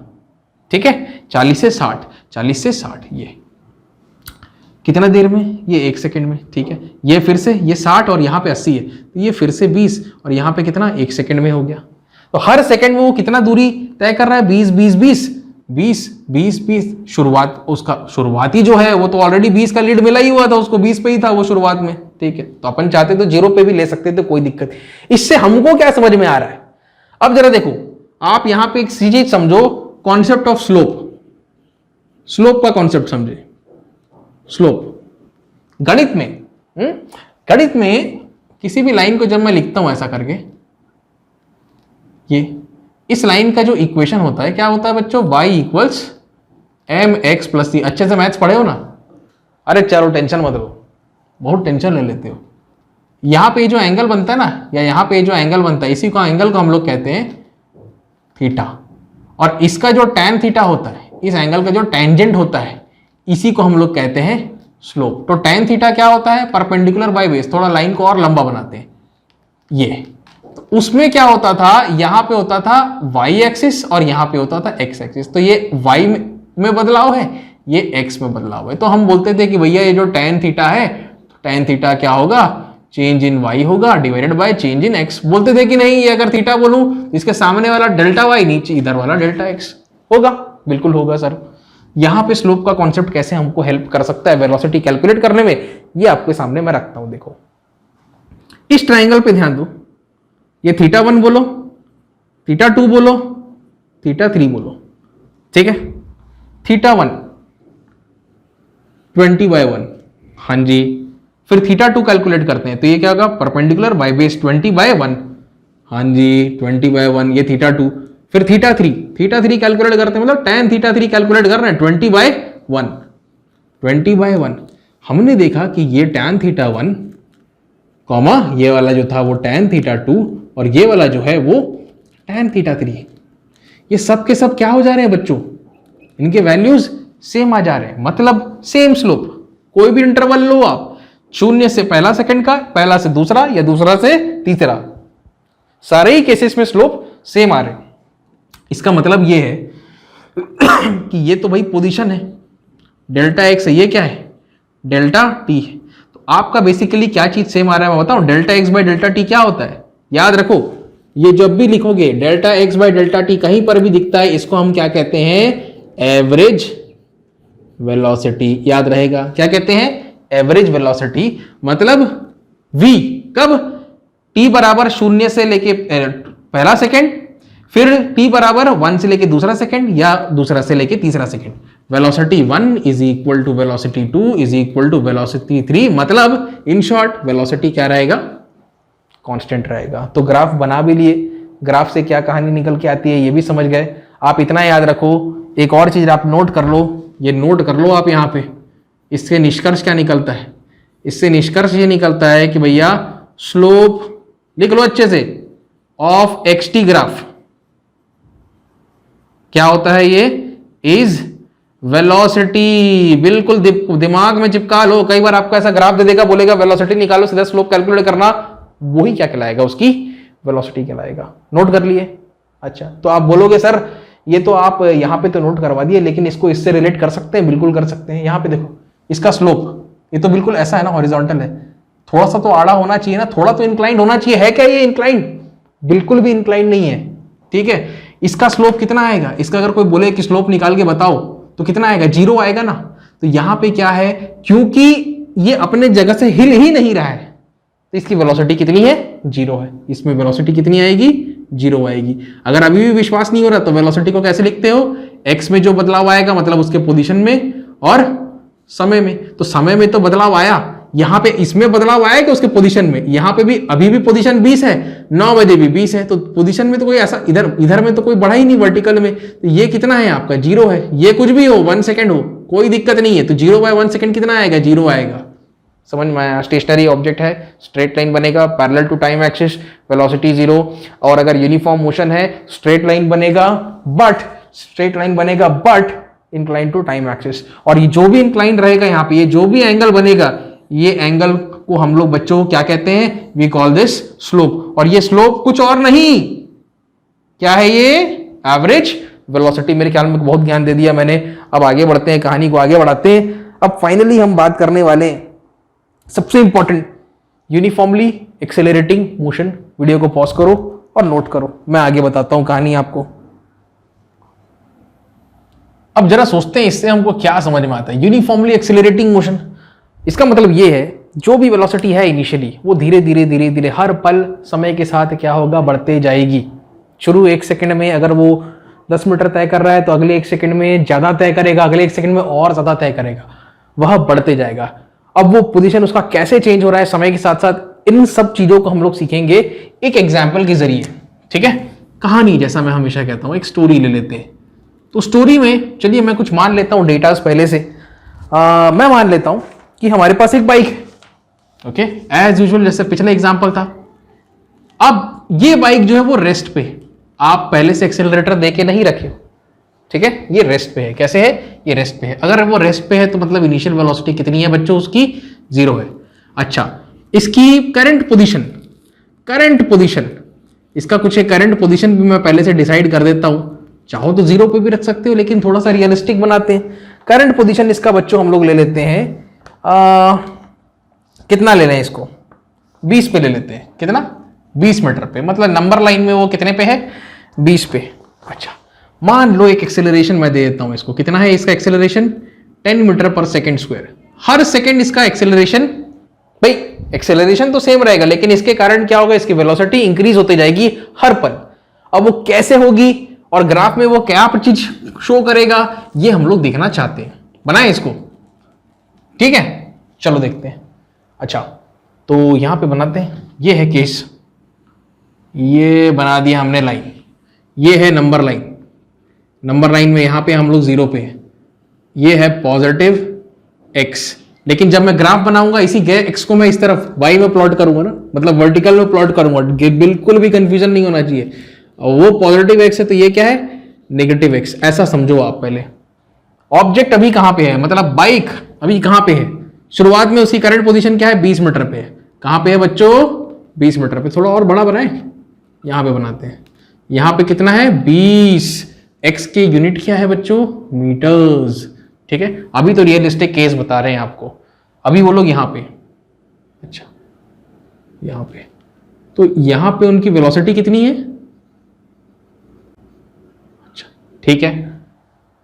[SPEAKER 1] ठीक है, 40 से 60, 40 से 60, ये कितना देर में? ये 1 सेकंड में। ठीक है, ये फिर से, ये 60 और यहाँ पे 80 है, तो ये फिर से 20 और यहाँ पे कितना? 1 सेकंड में हो गया। तो हर सेकंड में वो कितना दूरी तय कर रहा है? 20 20 20 20 20 20। शुरुआत, उसका शुरुआती जो है वो तो ऑलरेडी 20 का लीड मिला ही हुआ था, उसको 20 पे ही था वो शुरुआत में। ठीक है, तो अपन चाहते तो 0 पे भी ले सकते थे, कोई दिक्कत। इससे हमको क्या समझ में आ रहा है? अब जरा देखो, आप यहां पे एक चीज समझो, कॉन्सेप्ट ऑफ स्लोप। स्लोप का कॉन्सेप्ट समझे। स्लोप गणित में, गणित में किसी भी लाइन को जब मैं लिखता हूं ऐसा करके, ये इस लाइन का जो इक्वेशन होता है क्या होता है बच्चों? y इक्वल्स mx प्लस सी। अच्छे से मैथ्स पढ़े हो ना? अरे चलो टेंशन मत लो, बहुत टेंशन ले लेते हो। यहां पे जो एंगल बनता है ना, या यहां पे जो एंगल बनता है, इसी को एंगल को हम लोग कहते हैं थीटा। और इसका जो tan थीटा होता है, इस एंगल का जो टेंजेंट होता है, इसी को हम लोग कहते हैं स्लोप। तो tan थीटा क्या होता है? Perpendicular by base. थोड़ा लाइन को और लंबा बनाते हैं। ये तो उसमें क्या होता था? यहां पे होता था y एक्सिस और यहां पे होता था x एक्सिस। तो ये y में बदलाव है, ये x में बदलाव है। तो हम बोलते थे कि भैया ये जो tan थीटा है, तो tan थीटा क्या होगा? चेंज इन y होगा divided by change in x। बोलते थे कि नहीं, ये अगर थीटा बोलूं इसके सामने वाला डेल्टा y, नीचे इधर वाला डेल्टा x होगा। बिल्कुल होगा सर। यहां पे स्लोप का कॉन्सेप्ट कैसे हमको हेल्प कर सकता है वेलोसिटी कैलकुलेट करने में, ये आपके सामने मैं रखता हूं। देखो इस ट्राइंगल पे ध्यान दो, ये थीटा 1 बोलो, थीटा 2 बोलो, थीटा 3 बोलो, ठीक है। थीटा 1 20/1, हाँ जी। फिर थीटा 2 कैलकुलेट करते हैं तो ये क्या होगा, परपेंडिकुलर बाय बेस 20/1, हाँ जी 20/1, ये थीटा 2। फिर थीटा 3 कैलकुलेट करते हैं, मतलब tan थीटा 3 कैलकुलेट कर रहे हैं 20/1। हमने देखा कि ये tan थीटा 1 कॉमा ये वाला जो था वो tan थीटा 2 और ये वाला जो है वो tan थीटा 3, ये सब के सब क्या हो जा रहे हैं बच्चों, इनके वैल्यूज सेम आ जा रहे हैं, मतलब सेम स्लोप। कोई भी इंटरवल लो आप, 0 से पहला सेकंड का, पहला से दूसरा या दूसरा से तीसरा, सारे ही केसेस में स्लोप सेम आ रहे हैं। इसका मतलब ये है कि ये तो भाई पोजीशन है, डेल्टा एक्स है, ये क्या है, डेल्टा टी है। तो आपका बेसिकली क्या चीज सेम आ रहा है मैं बताऊं, delta x by delta T क्या होता है, याद रखो। ये जब भी लिखोगे delta x by delta T कहीं पर भी दिखता है, इसको हम क्या कहते हैं, एवरेज वेलोसिटी। याद रहेगा, क्या कहते हैं, एवरेज वेलोसिटी। मतलब v कब, t बराबर 0 से लेके पहला सेकंड, फिर t बराबर 1 से लेके दूसरा सेकंड या दूसरा से लेके तीसरा second. Velocity 1 is equal to velocity 2 is equal to velocity 3। मतलब इन शॉर्ट वेलोसिटी क्या रहेगा, कांस्टेंट रहेगा। तो ग्राफ बना भी लिए, ग्राफ से क्या कहानी निकल के आती है ये भी समझ गए। आप इतना याद रखो, एक और चीज आप नोट कर लो, ये नोट कर लो आप यहाँ पे। इससे निष्कर्ष क्या निकलता है, इससे निष्कर्ष ये निकलता है कि भैया स्लोप लिख लो अच्छे से, ऑफ एक्सटी ग्राफ क्या होता है, ये इज वेलोसिटी। बिल्कुल दिमाग में चिपका लो। कई बार आपको ऐसा ग्राफ दे देगा, बोलेगा वेलोसिटी निकालो, सीधा स्लोप कैलकुलेट करना, वही क्या कहलाएगा, उसकी वेलोसिटी कहलाएगा। नोट कर लिए। अच्छा, तो आप बोलोगे सर ये तो आप यहां पे तो नोट करवा दिए, लेकिन इसको इससे रिलेट कर सकते हैं, बिल्कुल कर सकते हैं। यहां पे देखो इसका स्लोप, ये तो बिल्कुल ऐसा है ना, हॉरिजॉन्टल है, थोड़ा सा तो आड़ा होना चाहिए ना, थोड़ा तो इंक्लाइंड होना चाहिए। है क्या ये इंक्लाइंड, बिल्कुल भी इंक्लाइंड नहीं है, ठीक है। इसका स्लोप कितना आएगा, इसका अगर कोई बोले कि स्लोप निकाल के बताओ तो कितना आएगा, 0 आएगा ना। तो यहां पे क्या है, क्योंकि ये अपने जगह से हिल ही नहीं रहा है, तो इसकी वेलोसिटी कितनी है, 0 है। इसमें वेलोसिटी कितनी आएगी, 0 आएगी। अगर अभी भी विश्वास नहीं हो रहा तो वेलोसिटी को कैसे लिखते हो, एक्स में जो बदलाव आएगा मतलब उसके पोजीशन में और समय में। तो समय में तो बदलाव आया, यहां पे इसमें बदलाव आएगा उसके पोजीशन में। यहां पे भी अभी भी पोजीशन 20 है, 9 बजे भी 20 है, तो पोजीशन में तो कोई ऐसा इधर में तो कोई बढ़ा ही नहीं वर्टिकल में। तो ये कितना है आपका, 0 है। ये कुछ भी हो, 1 सेकेंड हो, कोई दिक्कत नहीं है। तो 0/1 सेकेंड कितना आएगा, 0 आएगा। समझ में आया। स्टेशनरी ऑब्जेक्ट है, स्ट्रेट लाइन बनेगा, parallel to time axis, velocity 0। और अगर यूनिफॉर्म मोशन है, स्ट्रेट लाइन बनेगा but incline to time axis. और ये जो भी इंक्लाइन रहेगा यहाँ पे, ये जो भी एंगल बनेगा, ये एंगल को हम लोग बच्चों क्या कहते हैं, वी कॉल दिस स्लोप। और ये स्लोप कुछ और नहीं, क्या है ये, एवरेज वेलोसिटी। मेरे ख्याल में बहुत ज्ञान दे दिया मैंने। अब आगे बढ़ते हैं, कहानी को आगे बढ़ाते हैं। अब फाइनली हम बात करने वाले हैं सबसे important, uniformly accelerating motion. Video को पॉज करो और नोट करो, मैं आगे बताता हूं कहानी आपको। अब जरा सोचते हैं इससे हमको क्या समझ में आता है, यूनिफॉर्मली एक्सेलरेटिंग मोशन। इसका मतलब ये है, जो भी वेलोसिटी है इनिशियली, वो धीरे धीरे हर पल समय के साथ क्या होगा, बढ़ते जाएगी। शुरू 1 सेकंड में अगर वो 10 मीटर तय कर रहा है, तो अगले 1 सेकंड में ज्यादा तय करेगा, अगले 1 सेकंड में और ज्यादा तय करेगा, वह बढ़ते जाएगा। अब वो पोजीशन उसका कैसे चेंज हो रहा है समय के साथ साथ, इन सब चीजों को हम लोग सीखेंगे एक एग्जाम्पल के जरिए, ठीक है। कहानी, जैसा मैं हमेशा कहता हूं, एक स्टोरी ले लेते हैं। तो स्टोरी में चलिए मैं कुछ मान लेता हूं डेटास पहले से। मैं मान लेता हूं कि हमारे पास एक बाइक है, ओके, एज यूजुअल जैसे पिछला एग्जाम्पल था। अब ये बाइक जो है वो रेस्ट पे, आप पहले से एक्सेलरेटर दे के नहीं रखे हो, ठीक है, ये रेस्ट पे है। कैसे है, ये रेस्ट पे है। अगर वो रेस्ट पे है तो मतलब इनिशियल वेलोसिटी कितनी है बच्चों, उसकी 0 है। अच्छा, इसकी करंट पोजीशन, इसका कुछ करंट पोजीशन भी मैं पहले से डिसाइड कर देता हूं। चाहो तो 0 पे भी रख सकते हो, लेकिन थोड़ा सा रियलिस्टिक बनाते हैं। करंट पोजीशन इसका बच्चों हम लोग ले लेते हैं, कितना ले लें इसको, 20 पे ले लेते हैं। कितना? 20 मीटर पे, मतलब नंबर लाइन में वो कितने पे है? 20 पे। अच्छा, मान लो एक एक्सेलरेशन मैं दे देता हूं इसको। कितना है इसका एक्सेलरेशन? 10 मीटर पर सेकेंड स्क्वायर। हर सेकेंड इसका एक्सेलरेशन, भाई एक्सेलरेशन तो सेम रहेगा लेकिन इसके कारण क्या होगा? इसकी वेलोसिटी इंक्रीज होती जाएगी हर पल। अब वो कैसे होगी और ग्राफ में वो क्या चीज शो करेगा, ये हम लोग देखना चाहते हैं। बनाए इसको, ठीक है? चलो देखते हैं। अच्छा, तो यहां पे बनाते हैं। ये है केस, ये बना दिया हमने लाइन। ये है नंबर लाइन। नंबर लाइन में यहां पे हम लोग 0 पे है। ये है पॉजिटिव x, लेकिन जब मैं ग्राफ बनाऊंगा इसी x को मैं इस तरफ y में प्लॉट करूंगा ना, मतलब वर्टिकल में प्लॉट करूंगा। बिल्कुल भी कंफ्यूजन नहीं होना चाहिए। वो पॉजिटिव x है तो ये क्या है? Negative x। ऐसा समझो आप पहले। ऑब्जेक्ट अभी कहां पे है, मतलब बाइक अभी कहां पे है? शुरुआत में उसकी करंट पोजीशन क्या है? 20 मीटर पे है। कहां पे है बच्चों? 20 मीटर पे। थोड़ा और बड़ा बनाए, यहां पे बनाते हैं। यहां पे कितना है? 20। x की यूनिट क्या है बच्चों? मीटर्स। ठीक है, अभी तो रियलिस्टिक केस बता रहे हैं आपको। अभी वो लोग यहां पे, अच्छा यहां पे, तो यहां पे उनकी वेलोसिटी कितनी है? अच्छा ठीक है,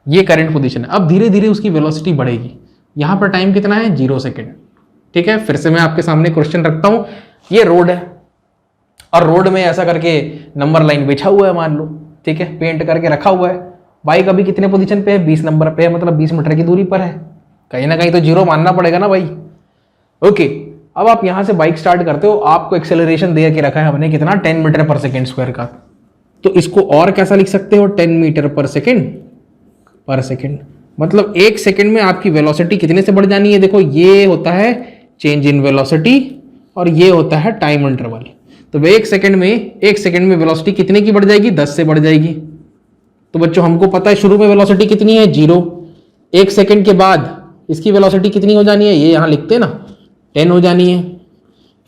[SPEAKER 1] ये करंट पोजीशन है। अब धीरे धीरे उसकी वेलोसिटी बढ़ेगी। यहां पर टाइम कितना है? 0 सेकेंड। ठीक है, फिर से मैं आपके सामने क्वेश्चन रखता हूं। ये रोड है और रोड में ऐसा करके नंबर लाइन बिछा हुआ है मान लो, ठीक है, पेंट करके रखा हुआ है। बाइक अभी कितने पोजीशन पे है? 20 नंबर पे है, मतलब 20 मीटर की दूरी पर है। कहीं ना कहीं तो 0 मानना पड़ेगा ना भाई। ओके, अब आप यहां से बाइक स्टार्ट करते हो। आपको एक्सेलरेशन दे के रखा है हमने कितना? 10 मीटर पर सेकेंड स्क्वायर का। तो इसको और कैसा लिख सकते हो? 10 मीटर पर सेकेंड, मतलब 1 सेकेंड में आपकी वेलोसिटी कितने से बढ़ जानी है? देखो, ये होता है चेंज इन वेलोसिटी और ये होता है टाइम इंटरवल। तो 1 सेकेंड में वेलोसिटी कितने की बढ़ जाएगी? 10 से बढ़ जाएगी। तो बच्चों हमको पता है शुरू में वेलोसिटी कितनी है? 0। 1 सेकेंड के बाद इसकी वेलोसिटी कितनी हो जानी है? ये यहां लिखते हैं ना, 10 हो जानी है।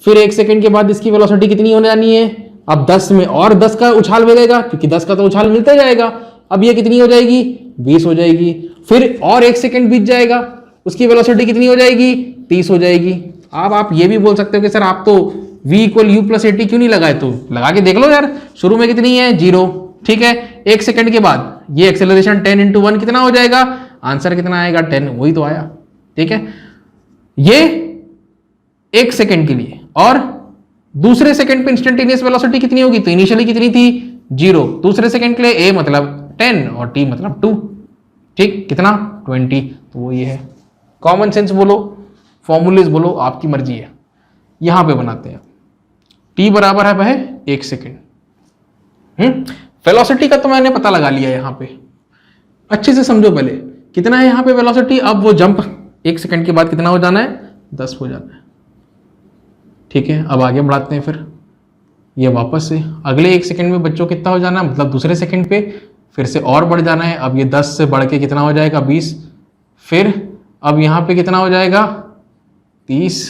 [SPEAKER 1] फिर 1 सेकेंड के बाद इसकी वेलोसिटी कितनी हो जानी है? अब 10 में और 10 का उछाल मिलेगा, क्योंकि 10 का तो उछाल मिलता जाएगा। अब ये कितनी हो जाएगी? 20 हो जाएगी। फिर और 1 सेकेंड बीत जाएगा, उसकी वेलोसिटी कितनी हो जाएगी? 30 हो जाएगी। अब आप ये भी बोल सकते हो कि सर आप तो v = u + 80 क्यों नहीं लगाए? तो लगा के देख लो यार। शुरू में कितनी है? 0। ठीक है, 1 सेकेंड के बाद ये एक्सेलरेशन 10 × 1 कितना हो जाएगा? आंसर कितना आएगा? 10। वही तो आया। ठीक है, ये 1 सेकेंड के लिए। और दूसरे सेकेंड पे इंस्टेंटेनियस वेलोसिटी कितनी होगी? तो इनिशियली कितनी थी? 0। दूसरे सेकेंड के लिए a मतलब 10 और t मतलब 2। ठीक, कितना? 20। तो वो ये है। कॉमन सेंस बोलो, फॉर्मूलेज बोलो, आपकी मर्जी है। यहां पे बनाते हैं। t बराबर है वह 1 सेकेंड। वेलोसिटी का तो मैंने पता लगा लिया यहां पे। अच्छे से समझो पहले, कितना है यहां पे वेलोसिटी? अब वो जंप 1 सेकेंड के बाद कितना हो जाना है? 10 हो जाना है। ठीक है, अब आगे बढ़ाते हैं। फिर ये वापस से अगले 1 सेकेंड में बच्चों कितना हो जाना है? मतलब दूसरे सेकेंड पे फिर से और बढ़ जाना है। अब ये 10 से बढ़ के कितना हो जाएगा? 20। फिर अब यहाँ पे कितना हो जाएगा? 30।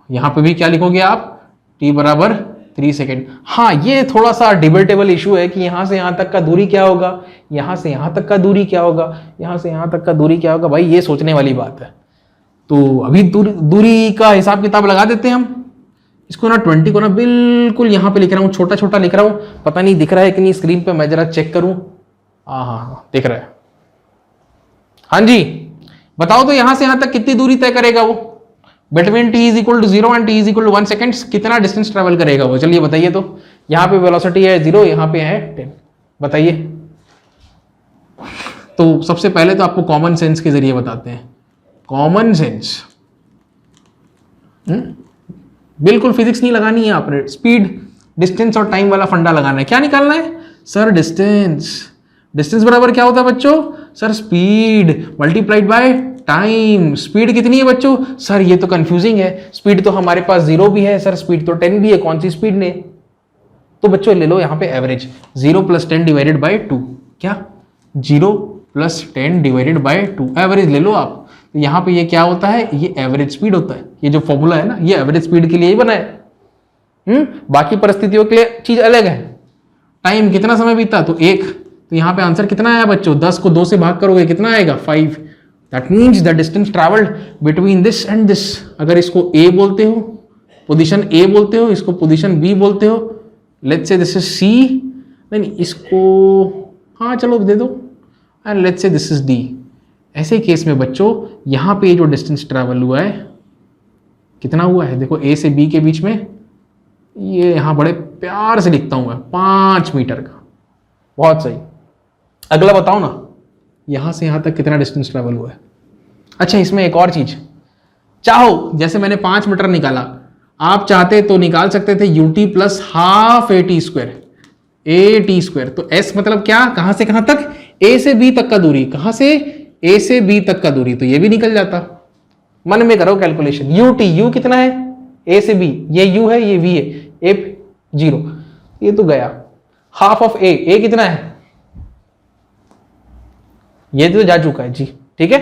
[SPEAKER 1] यहाँ पे भी क्या लिखोगे आप? t बराबर 3 सेकेंड। हाँ, ये थोड़ा सा डिबेटेबल इशू है कि यहाँ से यहाँ तक का दूरी क्या होगा, यहाँ से यहाँ तक का दूरी क्या होगा, यहाँ से यहाँ तक का दूरी क्या होगा। भाई ये सोचने वाली बात है। तो अभी दूरी का हिसाब किताब लगा देते हैं हम। इसको ना 20 को ना बिल्कुल यहाँ पे लिख रहा हूँ, छोटा छोटा लिख रहा हूँ। पता नहीं दिख रहा है कि नहीं स्क्रीन पे, मैं जरा चेक करूँ। हाँ दिख रहा है। हाँ जी, बताओ तो यहाँ से यहाँ तक कितनी दूरी तय करेगा वो? Between t = 0 and t = 1 seconds कितना डिस्टेंस ट्रेवल करेगा वो? चलिए बताइए। तो यहाँ पे वेलोसिटी है 0, यहाँ पे है 10। बताइए। तो सबसे पहले तो आपको कॉमन सेंस के जरिए बताते हैं। कॉमन सेंस, बिल्कुल फिजिक्स नहीं लगानी है आपने। स्पीड, डिस्टेंस और टाइम वाला फंडा लगाना है। क्या निकालना है सर? डिस्टेंस बराबर क्या होता है बच्चों? Sir speed multiplied by time. Speed कितनी है बच्चों? सर ये तो कंफ्यूजिंग है। स्पीड तो हमारे पास 0 भी है सर, स्पीड तो 10 भी है। कौन सी स्पीड ने? तो बच्चों ले लो यहाँ पे एवरेज। 0 + 10 / 2। क्या? 0 + 10 / 2 एवरेज ले लो आप। तो यहाँ पे ये क्या होता है? ये एवरेज स्पीड होता है। ये जो फॉर्मूला है ना, ये एवरेज स्पीड के लिए ही बना है। बाकी परिस्थितियों के लिए चीज अलग है। टाइम कितना समय बीता? तो 1। तो यहाँ पे आंसर कितना आया बच्चों? 10 को 2 से भाग करोगे कितना आएगा? 5। That means the distance travelled between this and this. अगर इसको a बोलते हो पोजीशन ए बोलते हो, इसको पोजीशन बी बोलते हो, लेट्स से दिस इज सी, नहीं इसको हाँ चलो दे दो, and let's say this is D. ऐसे केस में बच्चों यहाँ पे जो डिस्टेंस ट्रैवल हुआ है कितना हुआ है, देखो ए से बी के बीच में, ये यहाँ बड़े प्यार से लिखता हूँ मैं 5 मीटर का। बहुत सही। अगला बताओ ना, यहाँ से यहाँ तक कितना डिस्टेंस ट्रैवल हुआ है। अच्छा इसमें एक और चीज, चाहो जैसे मैंने 5 मीटर निकाला, आप चाहते तो निकाल सकते थे ut plus half A T square. तो s मतलब क्या, कहां से कहां तक, a से b तक का दूरी, कहां से a से b तक का दूरी, तो ये भी निकल जाता। मन में करो कैलकुलेशन, u कितना है a से b, ये u है ये v है, a 0, ये तो गया। हाफ ऑफ a कितना है, ये तो जा चुका है जी, ठीक है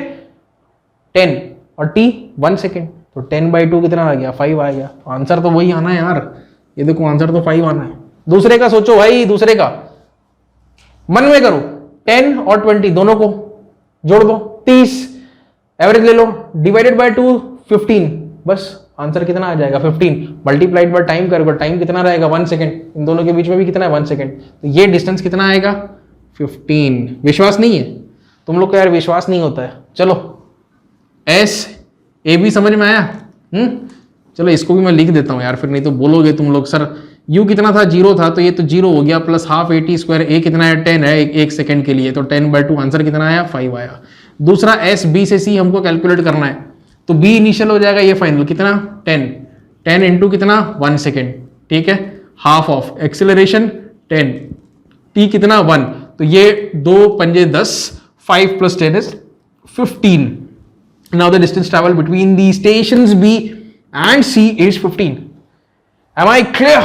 [SPEAKER 1] 10 और t 1 सेकेंड, तो 10/2 कितना आ गया, 5 आ गया। आंसर तो वही आना है यार, ये देखो आंसर तो 5 आना है। दूसरे का सोचो भाई, दूसरे का मन में करो, 10 और 20 दोनों को जोड़ दो 30, एवरेज ले लो, डिवाइडेड बाय 2 15, बस आंसर कितना आ जाएगा 15, मल्टीप्लाइड बाय टाइम करोगे, टाइम कितना रहेगा 1 सेकेंड, इन दोनों के बीच में भी कितना है 1 सेकेंड, तो ये डिस्टेंस कितना आएगा 15। विश्वास नहीं है तुम लोग को यार, विश्वास नहीं होता है। चलो एस ए बी समझ में आया, चलो इसको भी मैं लिख देता हूं यार, फिर नहीं तो बोलोगे तुम लोग सर u कितना था 0 था, तो ये तो 0 हो गया, plus half A T square, A कितना है 10 है, एक सेकंड के लिए, तो 10/2 आंसर कितना आया 5 आया। दूसरा एस बी से सी हमको कैलकुलेट करना है, तो बी इनिशियल हो जाएगा, ये फाइनल कितना 10 इंटू कितना 1 सेकेंड, ठीक है, हाफ ऑफ एक्सेलरेशन 10, टी कितना 1, तो ये 2 पंजे 10, 5 + 10 is 15। Now the distance travel between the stations B and C is 15. Am I clear?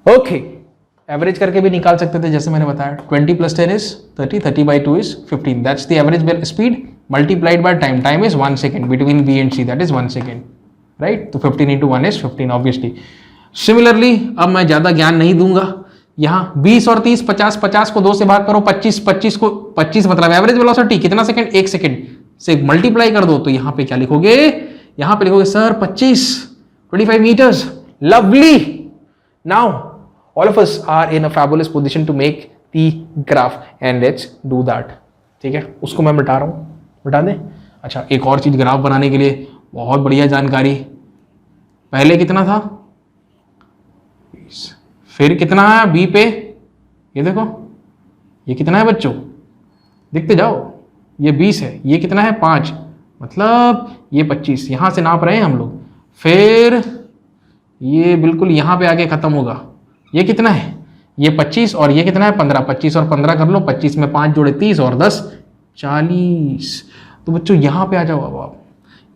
[SPEAKER 1] Okay. Average करके भी निकाल सकते थे जैसे मैंने बताया, 20 + 10 is 30, 30/2 is 15. That's the average speed multiplied by time. Time is 1 second between B and C, that is 1 second. Right? तो 15 into 1 is 15 obviously. Similarly, अब मैं ज्यादा ज्ञान नहीं दूंगा, यहाँ 20 और 30, 50 को 2 से भाग करो, 25 को 25 मतलब एवरेज वेलोसिटी कितना सेकंड, 1 सेकंड से मल्टीप्लाई कर दो, तो यहाँ पे क्या लिखोगे, यहाँ पे लिखोगे sir 25 metres. Lovely. Now all of us are in a fabulous position to make the graph and let's do that. ठीक है, उसको मैं मिटा रहा हूँ, मिटा दें। अच्छा एक और चीज ग्राफ बनाने के लिए बहुत बढ़िया जानकारी, पहले कितना था, फिर कितना है बी पे, ये देखो ये कितना है बच्चों, देखते जाओ, ये 20 है, ये कितना है 5, मतलब ये 25, यहां से नाप रहे हैं हम लोग, फिर ये बिल्कुल यहां पे आके खत्म होगा, ये कितना है, ये 25 और ये कितना है 15, 25 और 15 कर लो, 25 में 5 जोड़े 30 और 10 40। तो बच्चों यहां पे आ जाओ अब आप,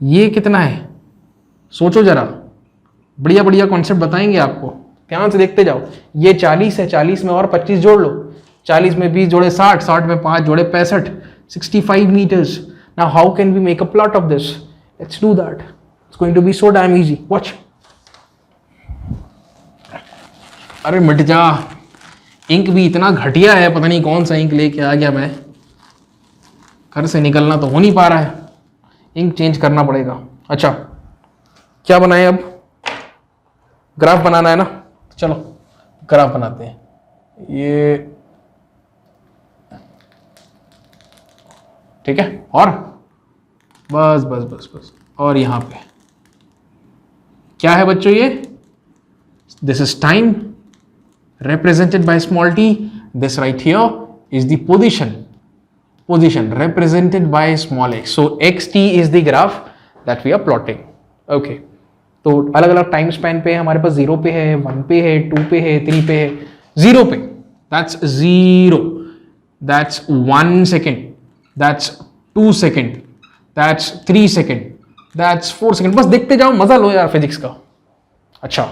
[SPEAKER 1] ये कितना है सोचो जरा, बढ़िया बढ़िया कॉन्सेप्ट बताएंगे आपको, ध्यान से देखते जाओ। ये 40 है, 40 में और 25 जोड़ लो, 40 में 20 जोड़े 60, 60 में 5 जोड़े 65, 65 meters. Now how can we make a plot of this? Let's do that. It's going to be so damn easy. Watch. अरे मिट जा, इंक भी इतना घटिया है, पता नहीं कौन सा इंक लेके आ गया मैं, घर से निकलना तो हो नहीं पा रहा है, इंक चेंज करना पड़ेगा। अच्छा क्या बनाए अब, ग्राफ बनाना है ना, चलो ग्राफ बनाते हैं, ये ठीक है, और बस बस बस बस, और यहां पे क्या है बच्चों, ये this is time represented by small t, this right here is the position represented by small x, so xt is the graph that we are plotting. Okay, तो अलग अलग टाइम स्पैन पे हमारे पास 0 पे है, 1 पे है, 2 पे है, 3 पे है। 0 पे that's 0, that's 1 second, that's 2 second, that's 3 second, that's 4 second। बस देखते जाओ, मजा लो यार फिजिक्स का। अच्छा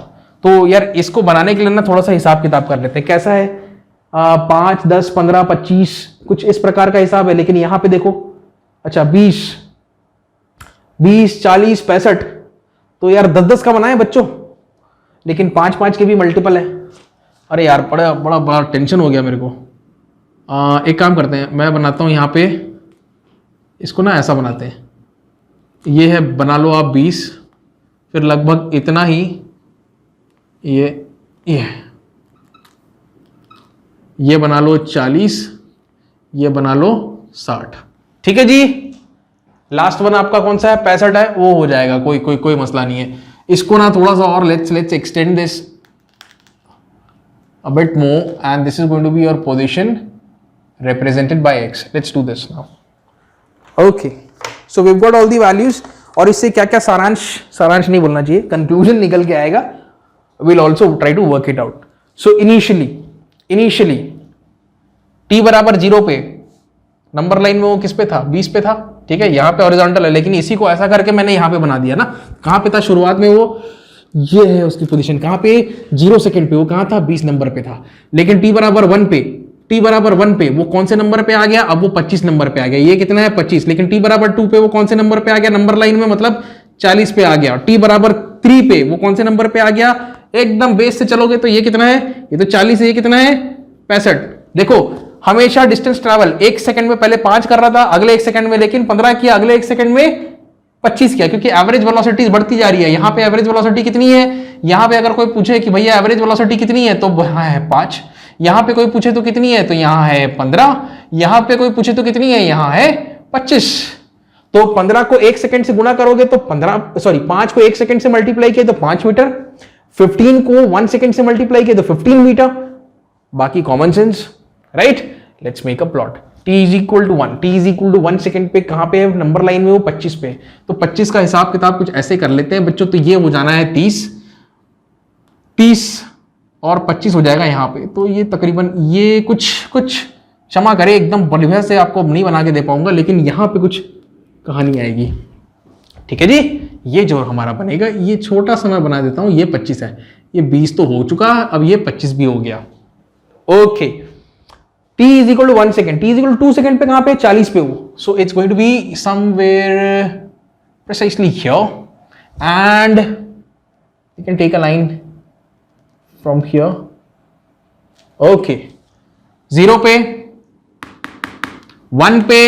[SPEAKER 1] तो यार इसको बनाने के लिए ना थोड़ा सा हिसाब किताब कर लेते हैं, कैसा है 5, 10, 15, 25 कुछ इस प्रकार का हिसाब है, लेकिन यहां पे देखो, अच्छा 20, 40, 65, तो यार 10 का बनाए बच्चों, लेकिन 5 के भी मल्टीपल है। अरे यार बड़ा बड़ा बड़ा टेंशन हो गया मेरे को। एक काम करते हैं, मैं बनाता हूं यहाँ पे, इसको ना ऐसा बनाते हैं, ये है बना लो आप 20, फिर लगभग इतना ही ये बना लो 40, ये बना लो 60। ठीक है जी। लास्ट वन आपका कौन सा है? 65 है, वो हो जाएगा, कोई मसला नहीं है। इसको ना थोड़ा सा और let's extend this a bit more and this is going to be your position represented by x. Let's do this now. Okay, so we've got all the values. और इससे क्या क्या सारांश नहीं बोलना चाहिए, कंक्लूजन निकल के आएगा। we'll also try to work it out. So initially t बराबर 0 पे नंबर लाइन में वो किस पे था? 20 पे था। ठीक है, यहाँ पे हॉरिजॉन्टल है, लेकिन इसी को ऐसा करके मैंने यहाँ पे बना दिया ना। कहाँ पे था शुरुआत में? वो ये है उसकी पोजीशन, कहाँ पे? 0 सेकंड पे। वो कहाँ था? 20 नंबर पे था। लेकिन t बराबर 1 पे वो कौन से नंबर पे आ गया? अब वो 25 नंबर पे आ गया। ये कितना है? 25। लेकिन t बराबर 2 पे वो कौन से नंबर पे आ गया नंबर लाइन में? मतलब 40 पे आ गया। t बराबर 3 पे वो कौन से नंबर पे आ गया? एकदम बेस से चलोगे तो ये कितना है? ये तो 40 है। ये कितना है? 65। देखो हमेशा डिस्टेंस ट्रैवल 1 सेकंड में पहले 5 कर रहा था, अगले 1 सेकंड में लेकिन 15 किया, अगले 1 सेकंड में 25 किया, क्योंकि एवरेज वेलोसिटी बढ़ती जा रही है। यहाँ पे एवरेज वेलोसिटी कितनी है? यहाँ पे अगर कोई पूछे कि भैया एवरेज वेलोसिटी कितनी है, तो यहाँ है 5। यहाँ पे कोई पूछे तो कितनी है, तो यहाँ है 15। यहाँ पे कोई पूछे तो कितनी है, यहाँ है 25। तो 15 को 1 सेकंड से गुणा करोगे तो 5 को 1 सेकंड से मल्टीप्लाई किया तो 5 मीटर, 15 को 1 सेकंड से मल्टीप्लाई किया तो 15 मीटर। बाकी common sense, right? Let's make a plot. t is equal to 1 second पे कहां पे है नंबर लाइन में? वो 25 पे। तो 25 का हिसाब किताब कुछ ऐसे कर लेते हैं बच्चों। तो ये हो जाना है 30 और 25 हो जाएगा यहाँ पे। तो ये तकरीबन ये कुछ क्षमा करें, एकदम बढ़िया से आपको नहीं बना के दे पाऊंगा, लेकिन यहाँ पे कुछ कहानी आएगी। ठीक है जी। ये जो हमारा बनेगा, ये छोटा सा मैं बना देता हूं। ये 25 है, ये 20 तो हो चुका, अब ये 25 भी हो गया। Okay, t is equal to 1 second, t is equal to 2 second पे कहां पे? 40 पे वो। So it's going to be somewhere precisely here and you can take a line from here. Okay, 0 पे, 1 पे,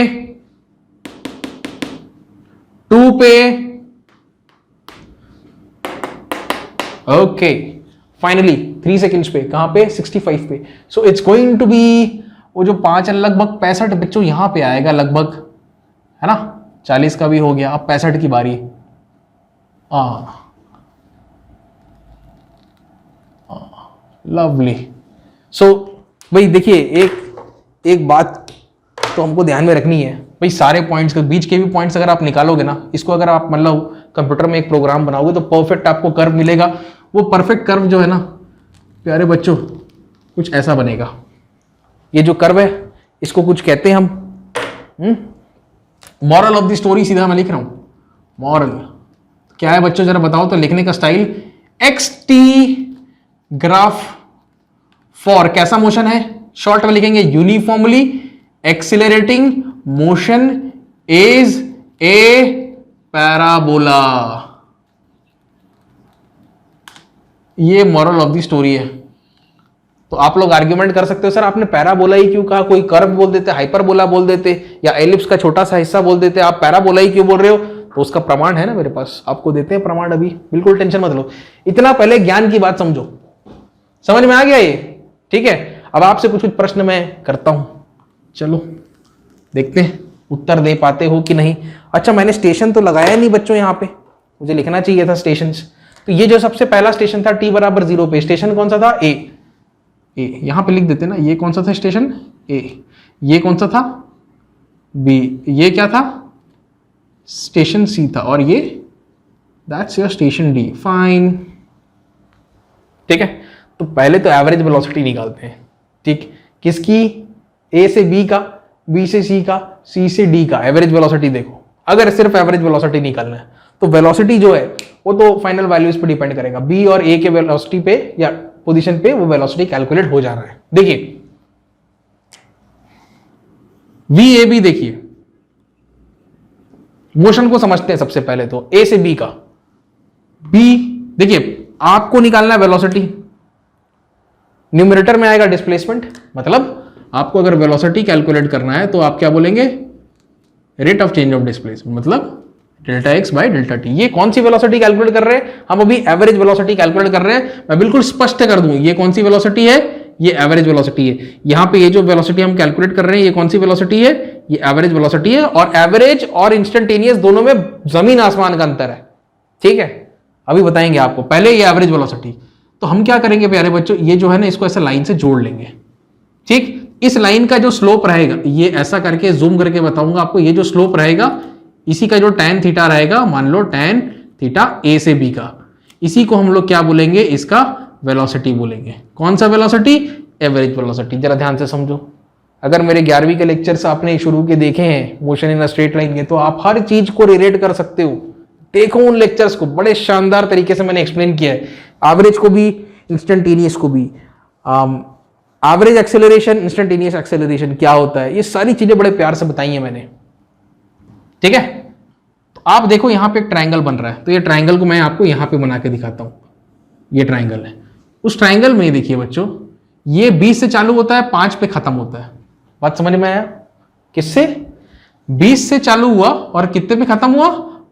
[SPEAKER 1] 2 पे, ओके, फाइनली 3 सेकेंड्स पे कहां पे? 65 पे। So it's going to be, वो जो 5 है लगभग 65 बच्चों यहां पे आएगा लगभग, है ना? 40 का भी हो गया, अब 65 की बारी। लवली। सो भाई देखिए, एक बात तो हमको ध्यान में रखनी है भाई, सारे पॉइंट्स के बीच के भी पॉइंट्स अगर आप निकालोगे ना, इसको अगर आप मतलब कंप्यूटर में एक प्रोग्राम बनाओगे तो परफेक्ट आपको कर्व मिलेगा। वो परफेक्ट कर्व जो है ना प्यारे बच्चों, कुछ ऐसा बनेगा। ये जो कर्व है इसको कुछ कहते हैं हम मॉरल ऑफ द स्टोरी। सीधा मैं लिख रहा हूं मॉरल क्या है बच्चों, जरा बताओ तो। लिखने का स्टाइल xt ग्राफ फॉर कैसा मोशन है? शॉर्ट में लिखेंगे uniformly accelerating motion is a parabola. ये मॉरल ऑफ द स्टोरी है। तो आप लोग आर्ग्यूमेंट कर सकते हो, सर आपने पैराबोला ही क्यों कहा? कोई कर्व बोल देते, हाइपरबोला बोल देते, या एलिप्स का छोटा सा हिस्सा बोल देते, आप पैराबोला ही क्यों बोल रहे हो? तो उसका प्रमाण है ना मेरे पास, आपको देते हैं प्रमाण अभी, बिल्कुल टेंशन मत लो। इतना पहले ज्ञान की बात समझो। समझ में आ गया ये? ठीक है, अब आपसे कुछ प्रश्न मैं करता हूं, चलो देखते हैं उत्तर दे पाते हो कि नहीं। अच्छा, मैंने स्टेशन तो लगाया नहीं बच्चों यहाँ पे, मुझे लिखना चाहिए था स्टेशन। तो ये जो सबसे पहला स्टेशन था t बराबर 0 पे, स्टेशन कौन सा था? ए। यहां पे लिख देते ना, ये कौन सा था स्टेशन? ए। ये कौन सा था? बी। ये क्या था? स्टेशन सी था। और ये that's your station D. Fine, ठीक है। तो पहले तो एवरेज वेलोसिटी निकालते हैं। ठीक, किसकी? ए से बी का, बी से सी का, सी से डी का एवरेज वेलोसिटी। देखो अगर सिर्फ एवरेज वेलोसिटी निकालना है तो वेलोसिटी जो है वो तो फाइनल वैल्यूज पे डिपेंड करेगा। बी और ए के वेलोसिटी पे या पोजीशन पे वो वेलोसिटी कैलकुलेट हो जा रहा है। देखिए वी ए बी, देखिए मोशन को समझते हैं सबसे पहले तो। ए से बी का, बी देखिए आपको निकालना है वेलोसिटी, न्यूमरेटर में आएगा डिस्प्लेसमेंट। मतलब आपको अगर वेलोसिटी कैलकुलेट करना है तो आप क्या बोलेंगे? Rate of change of displacement, मतलब delta X by delta T. ये कौन सी वेलोसिटी कैलकुलेट कर रहे हैं हम? अभी एवरेज वेलोसिटी कैलकुलेट कर रहे हैं। मैं बिल्कुल स्पष्ट कर दूं, ये कौन सी वेलोसिटी है? ये एवरेज वेलोसिटी है। यहां पे ये जो वेलोसिटी हम कैलकुलेट कर रहे हैं ये कौन सी वेलोसिटी है? ये एवरेज वेलोसिटी है। और एवरेज और इंस्टेंटेनियस दोनों में जमीन आसमान का अंतर है, ठीक है? अभी बताएंगे आपको। पहले ये एवरेज वेलोसिटी, तो हम क्या करेंगे प्यारे बच्चों, ये जो है ना इसको ऐसे लाइन से जोड़ लेंगे, ठीक? इस लाइन का जो स्लोप रहेगा, ये ऐसा करके जूम करके बताऊंगा आपको, ये जो स्लोप रहेगा इसी का जो tan थीटा रहेगा, मान लो tan थीटा a से b का, इसी को हम लोग क्या बोलेंगे? इसका वेलोसिटी बोलेंगे। कौन सा वेलोसिटी? Average velocity. जरा ध्यान से समझो। अगर मेरे 11वीं के लेक्चर्स आपने शुरू के देखे हैं motion in a straight line के, तो आप हर चीज को रिलेट कर सकते हो। देखो उन लेक्चर्स को, बड़े शानदार तरीके से मैंने एक्सप्लेन किया है। एवरेज को भी, इंस्टेंटेनियस को भी, एवरेज एक्सेलरेशन, इंस्टेंटेनियस एक्सेलरेशन क्या होता है, ये सारी चीजें बड़े प्यार से बताई हैं मैंने, ठीक है? तो आप देखो यहां पे एक ट्रायंगल बन रहा है, तो ये ट्रायंगल को मैं आपको यहां पे बना के दिखाता हूं। ये ट्रायंगल है। उस ट्रायंगल में देखिए बच्चों, ये 20 से चालू होता है, 5 पे खत्म होता है। बात समझ में आया? किससे? 20 से चालू हुआ और कितने पे खत्म हुआ?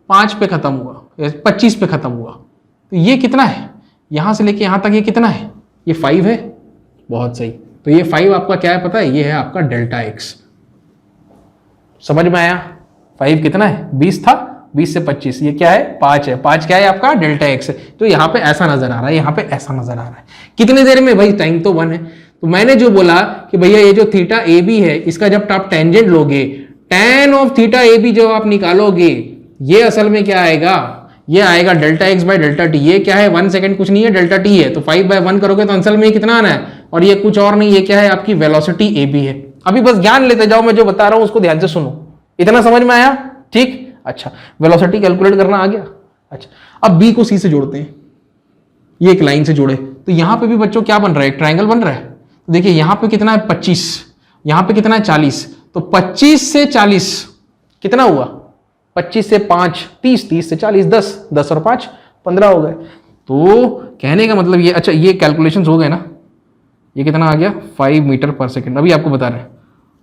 [SPEAKER 1] 5 पे खत्म हुआ, 25 पे खत्म हुआ। तो ये कितना है? यहां से लेके यहां तक ये कितना है? ये 5 है। बहुत सही। तो ये 5 आपका क्या है पता है? ये है आपका डेल्टा एक्स। समझ में आया? 5 कितना है? 20 था, 20 से 25, ये क्या है? 5 है। 5 क्या है आपका? डेल्टा एक्स है। तो यहाँ पे ऐसा नजर आ रहा है, यहाँ पे ऐसा नजर आ रहा है। कितनी देर में? भाई टाइम तो 1 है। तो मैंने जो बोला कि भैया ये जो थीटा ए बी है, इसका जब आप टेंजेंट लोगे, tan of theta A B जो आप निकालोगे, ये असल में क्या आएगा? ये आएगा delta X by delta T. ये क्या है? 1 सेकंड कुछ नहीं है, डेल्टा टी है। तो 5/1 करोगे तो असल में कितना आना है? और ये कुछ और नहीं, ये क्या है? आपकी वेलोसिटी ए बी है। अभी बस ज्ञान लेते जाओ, मैं जो बता रहा हूं उसको ध्यान से सुनो। इतना समझ में आया? ठीक। अच्छा, वेलोसिटी कैलकुलेट करना आ गया। अच्छा, अब बी को सी से जोड़ते हैं। ये एक लाइन से जोड़े, तो यहां पे भी बच्चों क्या बन रहा है? एक ट्रायंगल बन रहा है। तो देखिए यहां पे कितना है? 25, यहां पे कितना है? 40। तो 25 से 40 कितना हुआ? 25 से 5 30, 30 से 40 10, 10 और 5 15 हो गए। तो कहने का मतलब ये, अच्छा ये कैलकुलेशंस हो गए ना, ये कितना आ गया? 5 मीटर पर सेकंड। अभी आपको बता रहे हैं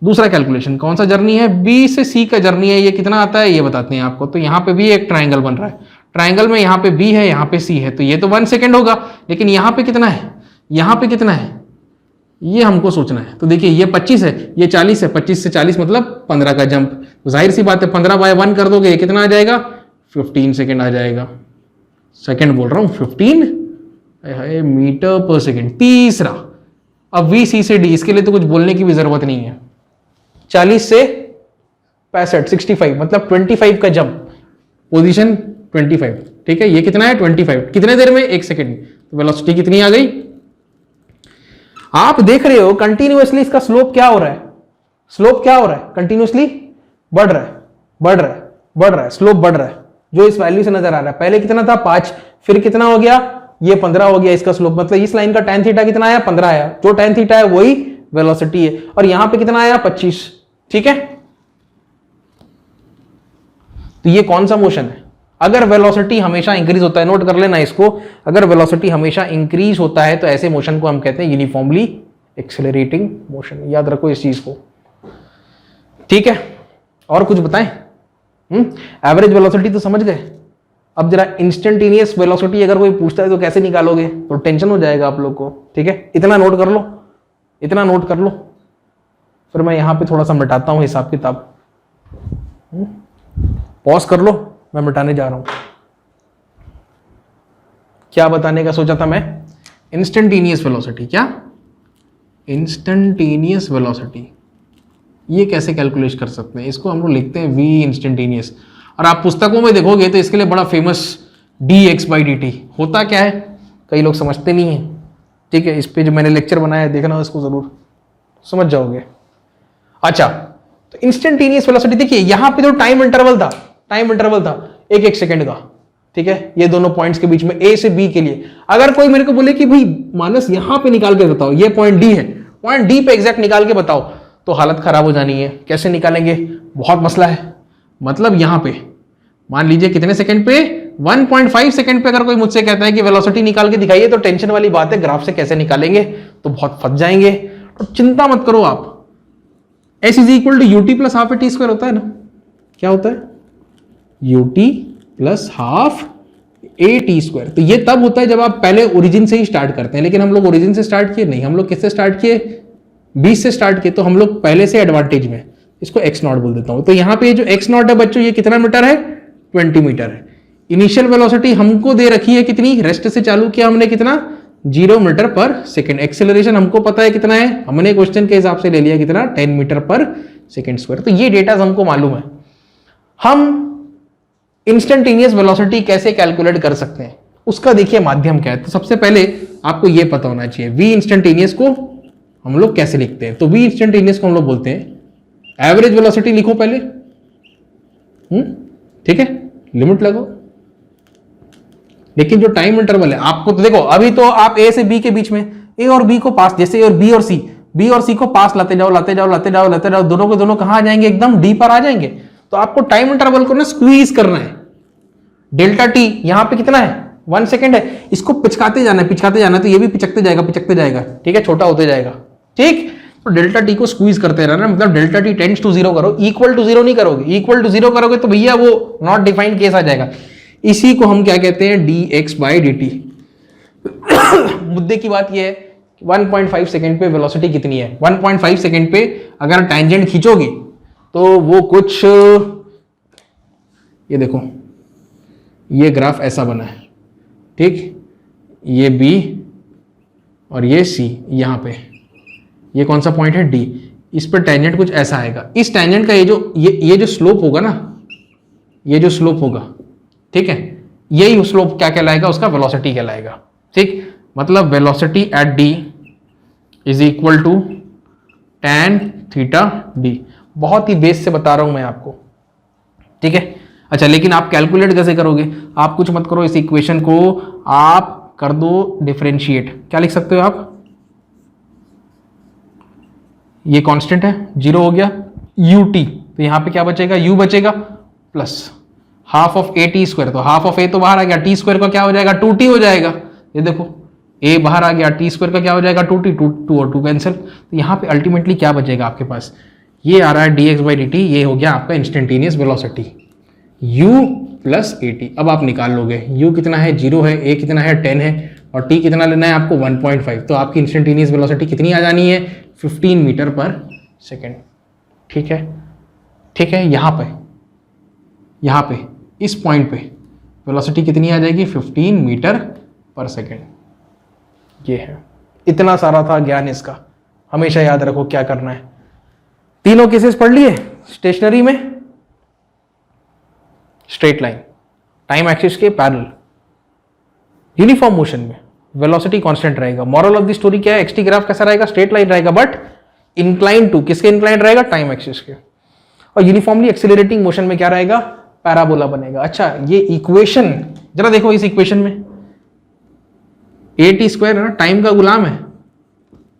[SPEAKER 1] दूसरा कैलकुलेशन, कौन सा जर्नी है? बी से सी का जर्नी है, ये कितना आता है ये बताते हैं आपको। तो यहाँ पे भी एक ट्रायंगल बन रहा है, ट्रायंगल में यहाँ पे बी है, यहाँ पे सी है, तो ये तो 1 सेकंड होगा, लेकिन यहाँ पे कितना है? यहाँ पे कितना है ये हमको सोचना है। तो देखिए ये 25 है, ये 40 है, 25 से 40 मतलब 15 का जंप। तो जाहिर सी बात है 15/1 कर दोगे, ये कितना आ जाएगा? 15 सेकेंड आ जाएगा। सेकेंड बोल रहा हूँ, 15 मीटर पर सेकेंड। तीसरा, अब वी सी से डी, इसके लिए तो कुछ बोलने की भी जरूरत नहीं है। 40 से 65 65 मतलब 25 का जंप, पोजीशन 25, ठीक है? ये कितना है? 25। कितने देर में? 1 सेकेंड। तो वेलोसिटी कितनी आ गई? आप देख रहे हो कंटिन्यूअसली इसका स्लोप क्या हो रहा है? स्लोप क्या हो रहा है? कंटिन्यूअसली बढ़ रहा है, बढ़ रहा है, बढ़ रहा है, स्लोप बढ़ रहा है, जो इस वैल्यू से नजर आ रहा है। पहले कितना था? 5, फिर कितना हो गया? ये 15 हो गया इसका स्लोप। मतलब इस लाइन का tan थीटा कितना आया? 15 आया। जो tan थीटा है वही वेलोसिटी है। और यहां पे कितना आया? 25, ठीक है? तो ये कौन सा मोशन है? अगर वेलोसिटी हमेशा इंक्रीज होता है, नोट कर लेना इसको, अगर वेलोसिटी हमेशा इंक्रीज होता है तो ऐसे मोशन को हम कहते हैं यूनिफॉर्मली एक्सेलरेटिंग मोशन। याद रखो इस चीज को, ठीक है? और कुछ बताएं? एवरेज वेलोसिटी तो समझ गए। अब जरा इंस्टेंटेनियस वेलोसिटी अगर कोई पूछता है तो कैसे निकालोगे? तो टेंशन हो जाएगा आप लोग को, ठीक है? इतना नोट कर लो, इतना नोट कर लो, फिर मैं यहां पे थोड़ा सा मिटाता हूं हिसाब किताब। पॉज कर लो, मैं मिटाने जा रहा हूं। क्या बताने का सोचा था मैं? Instantaneous velocity. क्या? Instantaneous velocity. ये कैसे कैलकुलेट कर सकते हैं? इसको हम लोग लिखते हैं वी इंस्टेंटेनियस। और आप पुस्तकों में देखोगे तो इसके लिए बड़ा फेमस dx/dt। होता क्या है? कई लोग समझते नहीं है, ठीक है? इस पे जो मैंने लेक्चर बनाया है, देखना उसको जरूर, समझ जाओगे। अच्छा, तो इंस्टेंटेनियस वेलोसिटी देखिए, यहां पे जो टाइम इंटरवल था, टाइम इंटरवल था 1-1 सेकंड का, ठीक है? ये दोनों पॉइंट्स के बीच में ए से बी के लिए। अगर कोई मेरे को बोले कि भाई मानस यहां पे निकाल के बताओ, ये पॉइंट डी है, पॉइंट डी पे एग्जैक्ट निकाल के बताओ, तो हालत खराब हो जानी है। कैसे निकालेंगे? बहुत मसला है। मतलब यहां पे मान लीजिए कितने सेकंड पे? 1.5 सेकंड पे अगर कोई मुझसे कहता है कि वेलोसिटी निकाल के दिखाइए, तो टेंशन वाली बात है, ग्राफ से कैसे निकालेंगे? तो बहुत फंस जाएंगे। तो चिंता मत करो आप। S = UT + ½ AT² होता है ना? क्या होता है? ut plus half A T square. तो ये तब होता है जब आप पहले ओरिजिन से ही स्टार्ट करते हैं, लेकिन हम लोग ओरिजिन से स्टार्ट किए नहीं, हम लोग किससे स्टार्ट किए, 20 से स्टार्ट किए, तो हम लोग पहले से एडवांटेज में, इसको x नॉट बोल देता हूं। तो यहाँ पे जो x नॉट है बच्चों, ये कितना मीटर है, 20 मीटर है। इनिशियल वेलोसिटी हमको दे रखी है कितनी, रेस्ट से चालू किया हमने कितना, 0 मीटर पर सेकेंड। एक्सेलरेशन हमको पता है कितना है, हमने क्वेश्चन के हिसाब से ले लिया कितना, 10 मीटर पर सेकेंड स्क्वायर। तो ये डेटा हमको मालूम है। हम इंस्टेंटेनियस वेलोसिटी कैसे कैलकुलेट कर सकते हैं, उसका देखिए माध्यम क्या है। तो सबसे पहले आपको ये पता होना चाहिए v इंस्टेंटेनियस को हम लोग कैसे लिखते हैं। तो v इंस्टेंटेनियस को हम लोग बोलते हैं एवरेज वेलोसिटी, लिखो पहले, ठीक है, लिमिट लगाओ। लेकिन जो टाइम इंटरवल है आपको, तो देखो अभी तो आप a से b के बीच में, a और b को पास, जैसे और b और c को पास लाते जाओ लाते जाओ लाते जाओ लाते जाओ, दोनों के दोनों कहां आ जाएंगे, एकदम d पर आ जाएंगे। तो आपको टाइम इंटरवल को ना स्क्वीज करना है। डेल्टा टी यहां पे कितना है, 1 सेकेंड है, इसको पिचकाते जाना है, पिचकाते जाना है, तो ये भी पिचकते जाएगा, ठीक है, छोटा होते जाएगा, ठीक। तो डेल्टा टी को स्क्वीज करते रहना, मतलब डेल्टा टी टेंड्स टू 0 करो, इक्वल टू 0 नहीं करोगे, इक्वल टू 0 करोगे तो भैया वो नॉट डिफाइंड केस आ जाएगा। इसी को हम क्या कहते हैं, dx बाई dt। मुद्दे की बात यह है 1.5 सेकेंड पे वेलोसिटी कितनी है, 1.5 सेकेंड पे अगर टैंजेंट खींचोगे तो वो कुछ, ये देखो ये ग्राफ ऐसा बना है, ठीक, ये B और ये C, यहां पे ये कौन सा पॉइंट है, D, इस पर टैंजेंट कुछ ऐसा आएगा। इस टैंजेंट का ये जो स्लोप होगा ना, ये जो स्लोप होगा, ठीक है, यही स्लोप क्या कहलाएगा, उसका वेलोसिटी कहलाएगा, ठीक। मतलब velocity at D is equal to tan theta D। बहुत ही बेस से बता रहा हूं मैं आपको, ठीक है। अच्छा, लेकिन आप कैलकुलेट कैसे करोगे, आप कुछ मत करो, इस इक्वेशन को आप कर दो डिफरेंशिएट। क्या लिख सकते हो आप, ये कांस्टेंट है, 0 हो गया, ut, तो यहां पे क्या बचेगा, u बचेगा, plus half of A T square, तो हाफ ऑफ ए तो बाहर आ गया, टी स्क्वायर का क्या हो जाएगा, 2t हो जाएगा। ये देखो a बाहर आ गया, टी स्क्वायर का क्या हो जाएगा, 2t, 2 और 2 कैंसिल। तो यहाँ पे अल्टीमेटली क्या बचेगा आपके पास, ये आ रहा है dx बाई dt, ये हो गया आपका instantaneous velocity u plus A T. अब आप निकाल लोगे, u कितना है, 0 है, a कितना है, 10 है, और t कितना लेना है आपको, 1.5। तो आपकी इंस्टेंटेनियस वेलोसिटी कितनी आ जानी है, 15 मीटर पर सेकेंड, ठीक है, ठीक है। यहाँ पे इस पॉइंट पे वेलोसिटी कितनी आ जाएगी, 15 मीटर पर सेकेंड। ये है, इतना सारा था ज्ञान इसका, हमेशा याद रखो क्या करना है। तीनों केसेस पढ़ लिए। स्टेशनरी में स्ट्रेट लाइन, टाइम एक्सिस के पैरेलल, यूनिफॉर्म मोशन में वेलोसिटी कांस्टेंट रहेगा। मॉरल ऑफ द स्टोरी क्या है, एक्सटी ग्राफ कैसा रहेगा, स्ट्रेट लाइन रहेगा, बट इंक्लाइन टू, किसके इंक्लाइन रहेगा, टाइम एक्सिस के। और यूनिफॉर्मली एक्सीलरेटिंग मोशन में क्या रहेगा, पैराबोला बनेगा। अच्छा, ये इक्वेशन जरा देखो, इस इक्वेशन में ए टी स्क्वायर है ना, टाइम का गुलाम है,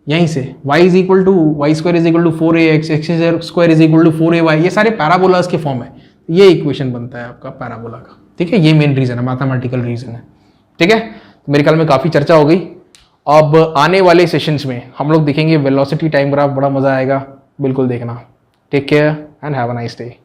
[SPEAKER 1] यहीं से y is equal to y square is equal to 4ax, x square is equal to 4ay, ये सारे पैराबोलास के फॉर्म है। ये इक्वेशन बनता है आपका पैराबोला का, ठीक है। ये मेन रीजन है, मैथमेटिकल रीजन है, ठीक है। तो मेरे ख्याल में काफी चर्चा हो गई। अब आने वाले सेशंस में हम लोग देखेंगे वेलोसिटी टाइम ग्राफ, बड़ा मजा आएगा, बिल्कुल देखना। Take care and have a nice day.